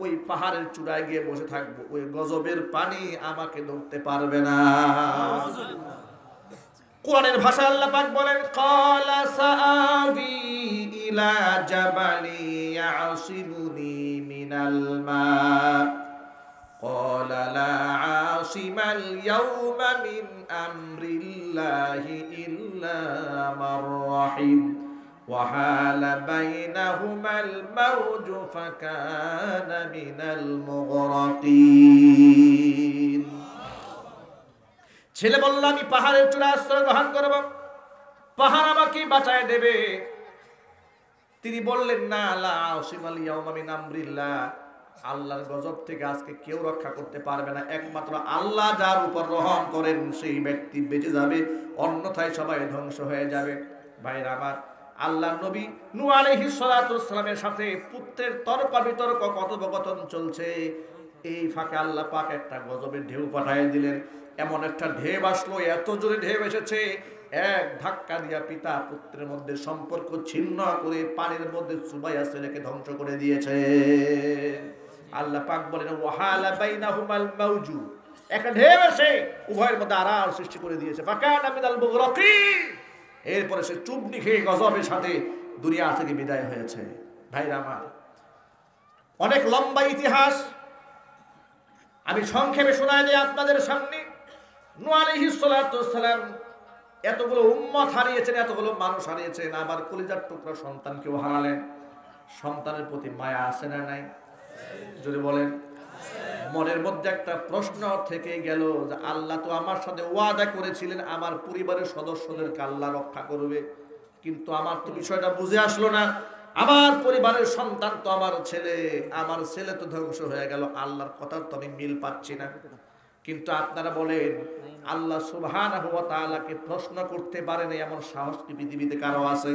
ওই পাহাড়ের চূড়ায় গিয়ে বসে থাকবো, ওই গজবের পানি আমাকে ধরতে পারবে না। কোরআনের ভাষা আল্লাহ পাক বলেন, ক্বালা সাআবি ইলা জাবালি ইয়াসিমুনি মিনাল মা ক্বালা লা আসিমাল ইয়াওমা মিন আমরিল্লাহি ইল্লা মার রাহিম ওয়া হালা বাইনাহুমাল মাওজু ফাকানা মিনাল মুগরাকিন। ছেলে বলল, আমি পাহাড়ের চূড়ায় আশ্রয় গ্রহণ করব, পাহাড় আমাকে বাঁচায় দেবে। তিনি বললেন, না, লা আসিমাল ইয়াওমা মিন আমরিল্লাহ, আল্লাহর গজব থেকে আজকে কেউ রক্ষা করতে পারবে না। একমাত্র আল্লাহ যার উপর রহম করেন সেই ব্যক্তি বেঁচে যাবে, অন্যথায় সবাই ধ্বংস হয়ে যাবে। ভাইরা আমার, আল্লাহর নবী নূহ আলাইহিস সালাতু ওয়াস সালামের সাথে পুত্রের তর্ক বিতর্ক, কথোপকথন চলছে। এই ফাঁকে আল্লাহ পাক একটা গজবের ঢেউ পাঠিয়ে দিলেন। এমন একটা ঢেউ আসলো, এত জোরে ঢেউ এসেছে, এক ধাক্কা দিয়া পিতা পুত্রের মধ্যে সম্পর্ক ছিন্ন করে পানির মধ্যে চুবাইয়া ছেলেকে ধ্বংস করে দিয়েছে। আল্লাহ পাক বলেন, ওয়াহালা বাইনাহুমাল মাওজু, একটা ঢেউ এসে উভয়ের মধ্যে আড়াল সৃষ্টি করে দিয়েছে। ফাকানা মিনাল মুগরাকিন, এরপরে সে চুবনি খেয়ে গজবের সাথে দুনিয়া থেকে বিদায় হয়েছে। ভাইরা আমার, অনেক লম্বা ইতিহাস, আমি সংক্ষেপে শোনায় দিই আপনাদের সামনে। নূহ আলাইহিস সালাতু ওয়াস সালাম এতগুলো উম্মত হারিয়েছেন, এতগুলো মানুষ হারিয়েছেন, আবার কলিজার টুকরা সন্তানকেও হারালেন। সন্তানের প্রতি মায়া আছে না নাই? যদি বলেন। মনের মধ্যে একটা প্রশ্ন থেকে গেল যে আল্লাহ তো আমার সাথে ওয়াদা করেছিলেন আমার পরিবারের সদস্যদেরকে আল্লাহ রক্ষা করবে, কিন্তু আমার তো বিষয়টা বুঝে আসলো না। আমার পরিবারের সন্তান তো আমার ছেলে তো ধ্বংস হয়ে গেল, আল্লাহর কথার তো আমি মিল পাচ্ছি না। কিন্তু আপনারা বলেন, আল্লাহ সুবহানাহু ওয়া তাআলাকে প্রশ্ন করতে পারেন এমন সাহস কি পৃথিবীতে কারো আছে?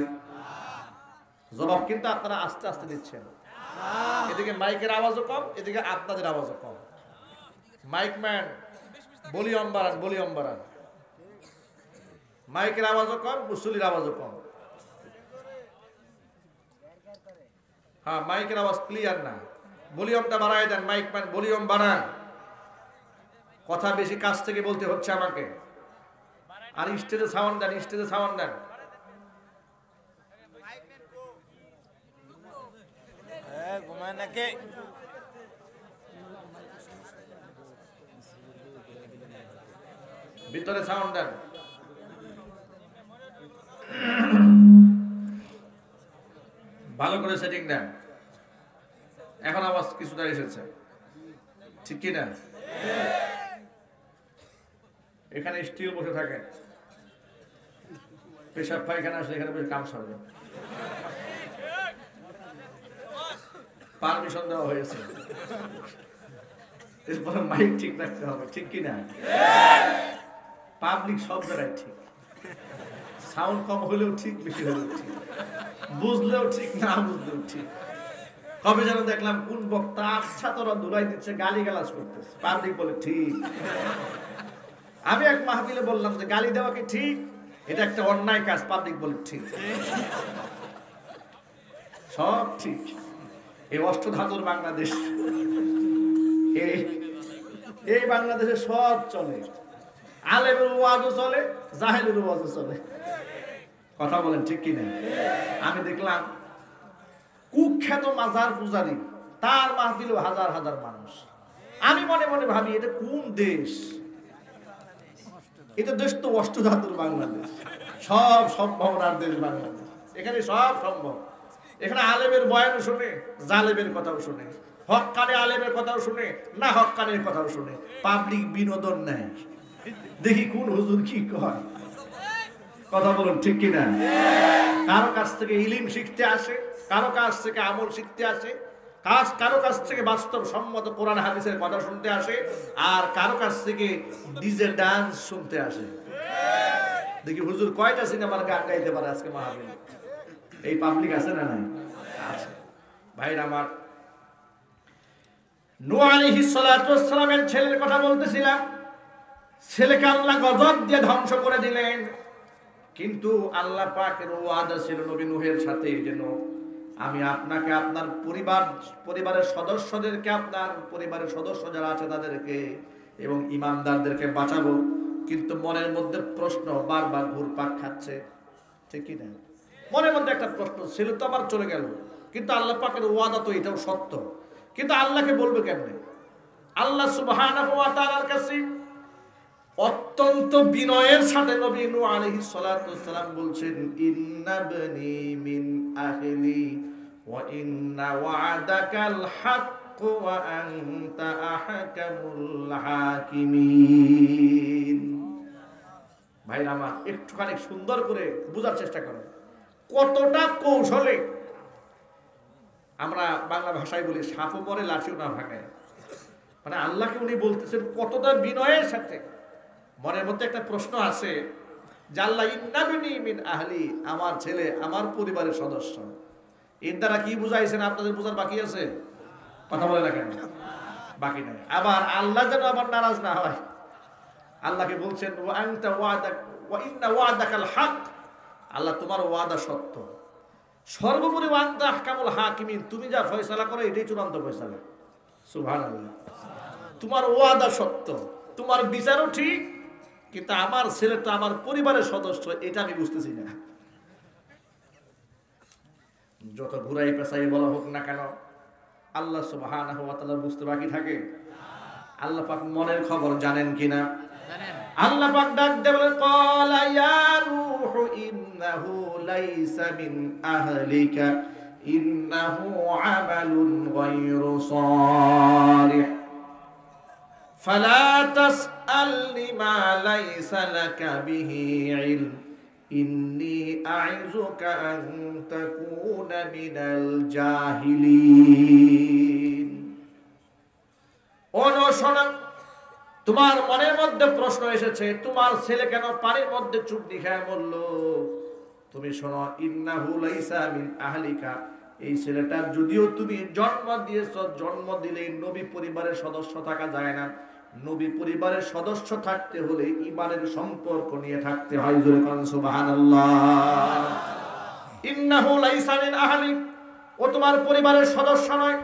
জবাব কিন্তু আপনারা আস্তে আস্তে দিচ্ছেন। এদিকে মাইকের আওয়াজও কম, এদিকে আপনাদের আওয়াজও কম। মাইকম্যান ভলিউম বাড়ান, ভলিউম বাড়ান। মাইকের আওয়াজও কম, মুসল্লির আওয়াজও কম। হ্যাঁ, মাইকের আওয়াজ ক্লিয়ার না, ভলিউমটা বাড়ায় দেন। মাইকম্যান ভলিউম বাড়ান, কথা বেশি কাছ থেকে বলতে হচ্ছে আমাকে। আর স্টেজে সাউন্ড দেন, স্টেজে সাউন্ড দেন। ঘুমায় নাকি? ভিতরে সাউন্ড দেন। ভালো করে সেটিং দেন। এখন আওয়াজ কিছুটা এসেছে, ঠিক কি না? এখানে স্টিল বসে থাকে, পেশাব পায়খানা আসলে এখানে বসে কাম সারবে। পারমিশন দেওয়া হয়েছে, এরপরে মাইক ঠিক রাখতে হবে, ঠিক কি না? পাবলিক সব জায়গায় ঠিক, সাউন্ড কম হলেও ঠিক, বেশি হলেও ঠিক, বুঝলেও ঠিক, না বুঝলেও ঠিক। কবে যেন দেখলাম কোন বক্তা আচ্ছা তোরা ধুলাই দিচ্ছে, গালি গালাজ করতেছে, পাবলিক বলে ঠিক। আমি এক মাহফিলে বললাম যে গালি দেওয়া কি ঠিক? এটা একটা অন্যায় কাজ, পাবলিক বলে ঠিক। সব ঠিক। এই অষ্টধাতুর বাংলাদেশ, এই বাংলাদেশে সব চলে। আলেমের ওয়াজও চলে, জাহেলের ওয়াজও চলে। কথা বলেন ঠিক কিনা? আমি দেখলাম কুখ্যাত মাজার পূজারী, তার মাহফিলে হাজার হাজার মানুষ। আমি মনে মনে ভাবি এটা কোন দেশ? এটা দেশ তো অষ্টধাতুর বাংলাদেশ, সব সম্ভাবনার দেশ বাংলাদেশ। এখানে সব সম্ভব। এখানে আলেমের বয়ানও শুনে, জালেমের কথাও শুনে, হক্কানে আলেমের কথাও শুনে, না হক্কানের কথাও শুনে। পাবলিক বিনোদন নেয়, দেখি কোন হুজুর কি কয়। কথা বলুন ঠিক কিনা? কারো কাছ থেকে ইলিম শিখতে আসে, কারো কাছ থেকে আমল শিখতে আসে, কারো কাছ থেকে বাস্তব সম্মত কোরআন হাদিসের কথা শুনতে আসে, আর কারো কাছ থেকে ডিজে ডান্স শুনতে আসে। দেখি হুজুর কয়টা সিনেমার গান গাইতে পারে আজকে মাহফিলে। এই পাবলিক আছে না নাই? আছে। ভাইরা আমার, নূহ আলাইহিস সালাতু ওয়াস সালামের ছেলের কথা বলতেছিলাম। ছেলেকে আল্লাহ গজব দিয়ে ধ্বংস করে দিলেন, কিন্তু আল্লাহ পাকের ওয়াদা ছিল নবী নূহের সাথে, যেন আমি আপনাকে, আপনার পরিবারের সদস্যদেরকে, আপনার পরিবারের সদস্য যারা আছে তাদেরকে এবং ইমানদারদেরকে বাঁচাবো। কিন্তু মনের মধ্যে প্রশ্ন বারবার ঘুরপাক খাচ্ছে, ঠিক কি না? মনের মধ্যে একটা প্রশ্ন ছিল, তো আবার চলে গেল। কিন্তু আল্লাহ পাকের ওয়াদা তো এটাও সত্য, কিন্তু আল্লাহকে বলবে কেমনে? আল্লাহ সুবহানাহু ওয়া তাআলার কাছে অত্যন্ত বিনয়ের সাথে নবী নূহ আলাইহিস সালাতু ওয়াস সালাম বলছেন, ইন্না বনি মিন আহলি ওয়া ইন্না ওয়া'দাকাল হক ওয়া আনতা আহকামুল হাকিমিন। ভাইরা আমার, একটুখানি সুন্দর করে বোঝার চেষ্টা করেন কতটা কৌশলে আমরা বাংলা ভাষায় বলি সাপও পরে লাঠিও না ভাঙে। মানে আল্লাহকে উনি বলতেছেন কতটা বিনয়ের সাথে। মনের মধ্যে একটা প্রশ্ন আছে যে আল্লাহ ইন্নাবিনী মিন আহলি, আমার ছেলে, আমার পরিবারের সদস্য। এর দ্বারা কি বুঝাইছেন? আপনাদের বোঝার বাকি আছে? কথা বলে না কেন? বাকি নাই। আবার আল্লাহ যেন আবার নারাজ না হয়, আল্লাহকে বলছেন ওয়া আনতা ওয়া ইন্না ওয়া'দাকাল হক, আল্লাহ তোমার ওয়াদা সত্য। সর্বোপরি ওয়া আনতা আহকামুল হাকিমিন, তুমি যা ফয়সালা করো এটাই চূড়ান্ত ফয়সালা। সুবহানাল্লাহ। তোমার ওয়াদা সত্য, তোমার বিচারও ঠিক, কিন্তু আমার ছেলে তো আমার পরিবারের সদস্য, এটা আমি বুঝতেছি না। যত ঘুরাই পেঁচাই বলা হোক না কেন, আল্লাহ সুবহানাহু ওয়া তাআলা বুঝতে বাকি থাকে? আল্লাহ পাক মনের খবর জানেন কিনা? আল্লাহ পাক ডাক দিয়ে বলেন, ক্বালা ইয়া রূহু ইন্নাহু লাইসা মিন আহলিকা ইন্নাহু আমালুন গায়রু সালিহ ফালা তাসআলনি মা লাইসা লাকা বিহি ইলম ইন্নী আ'ইযুকা আন তাকুনা মিনাল জাহিলিন। ও শোনো, তোমার মনের মধ্যে প্রশ্ন এসেছে, তোমার ছেলে কেন পানির মধ্যে চুবনি খেয়ে মরল? তুমি শোনো, ইন্নাহু লাইসা মিন আহলিকা, এই ছেলেটার যদিও তুমি জন্ম দিয়েছ, জন্ম দিলে নবী পরিবারের সদস্য থাকা যায় না। নবী পরিবারের সদস্য থাকতে হলে ঈমানের সম্পর্ক নিয়ে থাকতে হয়। জোরে বলেন সুবহানাল্লাহ। ইন্নাহু লাইসা মিন আহলি, ও তোমার পরিবারের সদস্য নয়।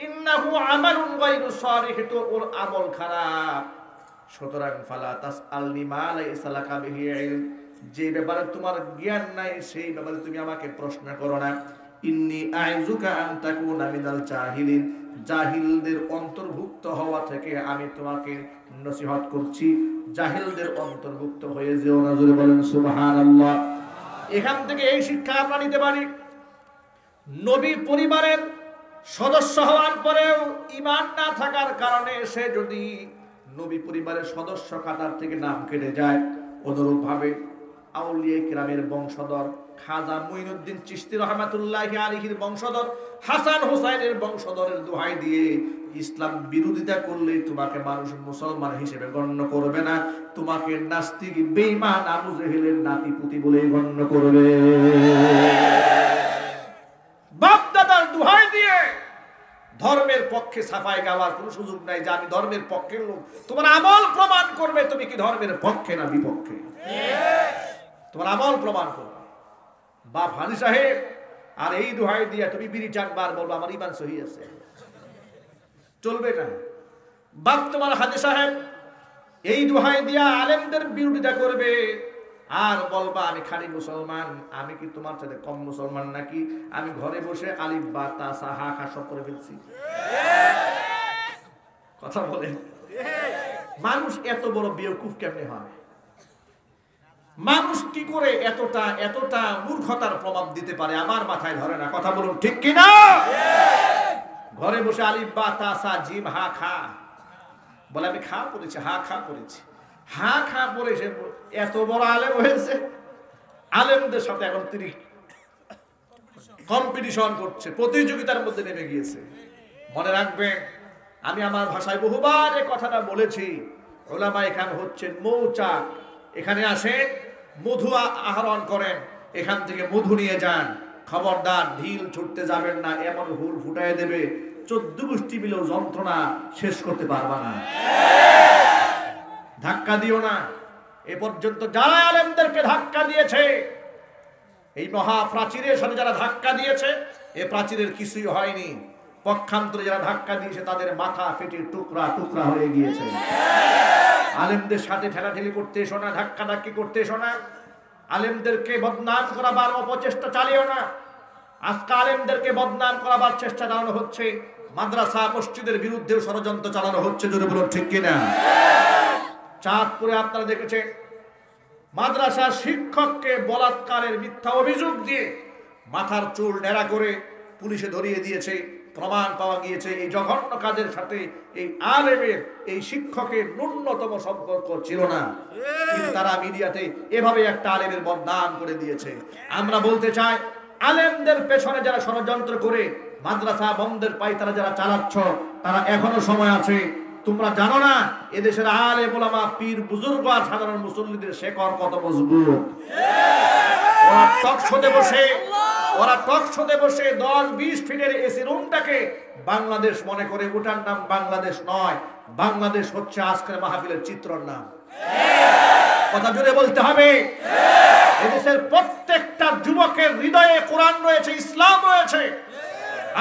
ইন্নাহু আমালুন গায়রু সালিহ, তো ওর আমল খারাপ। সুতরাং ফালা তাসআলনি মা লাইসা লাকা বিহি ইলম, যে ব্যাপারে তোমার জ্ঞান নাই সেই ব্যাপারে তুমি আমাকে প্রশ্ন করো না। ইন্নী আইযুকা আন তাকুনা মিনাল জাহিলিন, জাহিলদের অন্তর্ভুক্ত হওয়া থেকে আমি তোমাকে নসিহত করছি, জাহিলদের অন্তর্ভুক্ত হয়ে যেও না। জোরে বলেন সুবহানাল্লাহ। এখান থেকে এই শিক্ষা আমরা নিতে পারি, নবী পরিবারের সদস্য হওয়ার পরেও ঈমান না থাকার কারণে সে যদি নবী পরিবারের সদস্য কাতার থেকে নাম কেটে যায়, অনুরূপভাবে আউলিয়া কিরামের বংশধর খাজা মুঈনুদ্দিন চিশতি রাহমাতুল্লাহি আলাইহির বংশধর, হাসান হুসাইনের বংশধরের দোহাই দিয়ে ইসলাম বিরোধিতা করলে তোমাকে মানুষ মুসলমান হিসেবে গণ্য করবে না, তোমাকে নাস্তিক বেঈমান আবু জেহেলের নাতিপুতি বলে গণ্য করবে। বাপ দাদার দোহাই দিয়ে ধর্মের পক্ষে সাফাই গাওয়ার কোনো সুযোগ নাই যে আমি ধর্মের পক্ষের লোক। তোমার আমল প্রমাণ করবে তুমি কি ধর্মের পক্ষে না বিপক্ষে। তোমার আমল প্রমাণ করবে। বাপ হাজি সাহেব আর এই দোহাই দিয়া তুমি বিড়ি চাকবার বলবো আমার ঈমান সহি আছে, চলবে না। বাপ তোমার হাজি সাহেব এই দোহাই দিয়া আলেমদের বিরোধিতা করবে আর বলবা আমি খালি মুসলমান, আমি কি তোমার সাথে কম মুসলমান নাকি? আমি ঘরে বসে আলিফ বা তা সা হা খা সব করে ফেলছি। কথা বলে মানুষ এত বড় বেওকুফ কেমনে হয়? মানুষ কি করে এতটা মূর্খতার প্রমাণ দিতে পারে? আমার মাথায় ধরে না। কথা বলুন ঠিক কি না? ঘরে বসে আলিফ বা তা সা জিম হা খা বলে আমি খা পড়েছি, হা খা পড়েছি, হা খা পড়েছে। এত বড় আলেম হয়েছে, আলেমদের সাথে এখন তিনি কম্পিটিশন করছে, প্রতিযোগিতার মধ্যে নেমে গিয়েছে। মনে রাখবেন, আমি আমার ভাষায় বহুবার এই কথাটা বলেছি, ওলামা এখানে হচ্ছেন মৌচাক। এখানে আসেন, মধু আহরণ করেন, এখান থেকে মধু নিয়ে যান। খবরদার ঢিল ছুটতে যাবেন না, এমন হুল ফুটাই দেবে 14 গোষ্ঠী মিলেও যন্ত্রণা শেষ করতে পারবা না। ধাক্কা দিও না। এ পর্যন্ত যারা আলেমদেরকে ধাক্কা দিয়েছে, এই মহা প্রাচীরের সাথে যারা ধাক্কা দিয়েছে, এ প্রাচীরের কিছুই হয়নি। পক্ষান্তরে যারা ধাক্কা দিয়েছে তাদের মাথা ফেটে টুকরা টুকরা হয়ে গিয়েছে। আলেমদের সাথে ঠেলাঠেলি করতে এসো না, ধাক্কাধাক্কি করতে এসো না। আলেমদেরকে বদনাম করাবার অপচেষ্টা চালিও না। আজকে আলেমদেরকে বদনাম করাবার চেষ্টা চালানো হচ্ছে, মাদ্রাসা মসজিদের বিরুদ্ধেও ষড়যন্ত্র চালানো হচ্ছে। যদি বলুন ঠিক কিনা? চাঁদপুরে আপনারা দেখেছেন, মাদ্রাসা শিক্ষককে বলাৎকারের মিথ্যা অভিযোগ দিয়ে মাথার চুল ন্যাড়া করে পুলিশে ধরিয়ে দিয়েছে। প্রমাণ পাওয়া গিয়েছে এই জঘন্য কাজের সাথে এই আলেমের, এই শিক্ষকের ন্যূনতম সম্পর্ক ছিল না, কিন্তু তারা মিডিয়াতে এভাবে একটা আলেমের বদনাম করে দিয়েছে। আমরা বলতে চাই, আলেমদের পেছনে যারা ষড়যন্ত্র করে মাদ্রাসা বন্ধের পায়তারা যারা চালাচ্ছ, তারা এখনো সময় আছে। তোমরা জানো না এদেশের আলেম ওলামা পীর বুজুর্গ আর সাধারণ মুসল্লিদের শেকড় কত মজবুত। ওরা টক শোতে বসে 10-20 ফিটের এসি রুমটাকে বাংলাদেশ মনে করে। ওটার নাম বাংলাদেশ নয়, বাংলাদেশ হচ্ছে আজকের মাহফিলের চিত্রর নাম। কথা জুড়ে বলতে হবে। এদেশের প্রত্যেকটা যুবকের হৃদয়ে কোরআন রয়েছে, ইসলাম রয়েছে।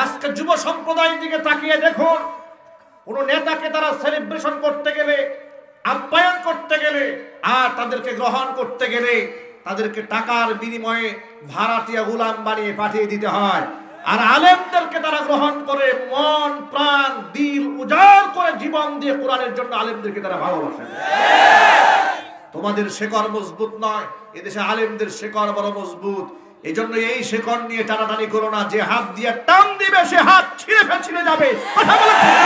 আজকে যুব সম্প্রদায়ের দিকে তাকিয়ে দেখুন, কোন নেতাকে তারা সেলিব্রেশন করতে গেলে, আপ্যায়ন করতে গেলে আর তাদেরকে গ্রহণ করতে গেলে তাদেরকে টাকার বিনিময়ে ভাড়াটিয়া গোলাম বানিয়ে পাঠিয়ে দিতে হয়। আর আলেমদেরকে তারা গ্রহণ করে মন প্রাণ দিল উজাড় করে জীবন দিয়ে কোরআনের জন্য আলেমদেরকে তারা ভালোবাসে। তোমাদের শেকড় মজবুত নয়, এদেশে আলেমদের শেকড় বড় মজবুত। এই জন্য এই শেকড় নিয়ে টানাটানি করো না। যে হাত দিয়ে টান দিবে সে হাত ছিঁড়ে যাবে। কথা বলো ঠিক?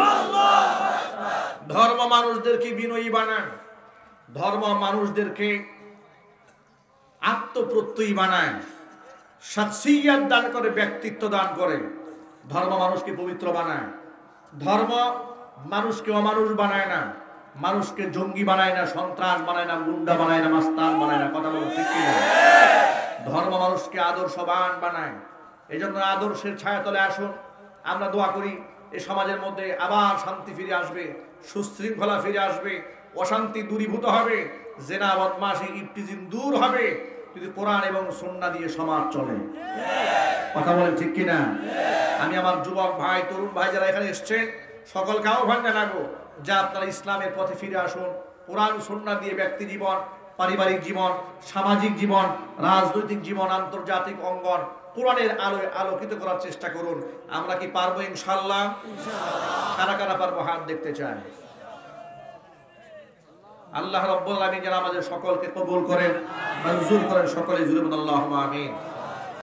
Allah ধর্ম মানুষদেরকে আত্মপ্রত্যয়ী বানায়, শাখসিয়াত দান করে, ব্যক্তিত্ব দান করে। ধর্ম মানুষকে পবিত্র বানায়। ধর্ম মানুষকে অমানুষ বানায় না, মানুষকে জঙ্গি বানায় না, সন্ত্রাস বানায় না, গুন্ডা বানায় না, মাস্তান বানায় না। কথা বলো ঠিক কিনা? ধর্ম মানুষকে আদর্শবান বানায়। এই জন্য আদর্শের ছায়াতলে আসুন, আমরা দোয়া করি এই সমাজের মধ্যে আবার শান্তি ফিরে আসবে, সুশৃঙ্খলা ফিরে আসবে, অশান্তি দূরীভূত হবে, জেনা বদমাশি ইফতিজিং দূর হবে যদি কোরআন এবং সুন্নাহ দিয়ে সমাজ চলে। কথা বলেন ঠিক কিনা? আমি আমার যুবক ভাই, তরুণ ভাই যারা এখানে এসছেন সকলকে আহ্বান জানাবো যে আপনারা ইসলামের পথে ফিরে আসুন। কোরআন সুন্নাহ দিয়ে ব্যক্তি জীবন, পারিবারিক জীবন, সামাজিক জীবন, রাজনৈতিক জীবন, আন্তর্জাতিক অঙ্গন কোরআনের আলোয় আলোকিত করার চেষ্টা করুন। আমরা কি পারবো ইনশাআল্লাহ? কারা কারা পারবো হাত দেখতে চাই। আল্লাহ রাব্বুল আলামিন যেন আমাদের সকলকে কবুল করেন, মঞ্জুর করেন। সকলে জুড়ে বলুন আল্লাহুম্মা আমিন।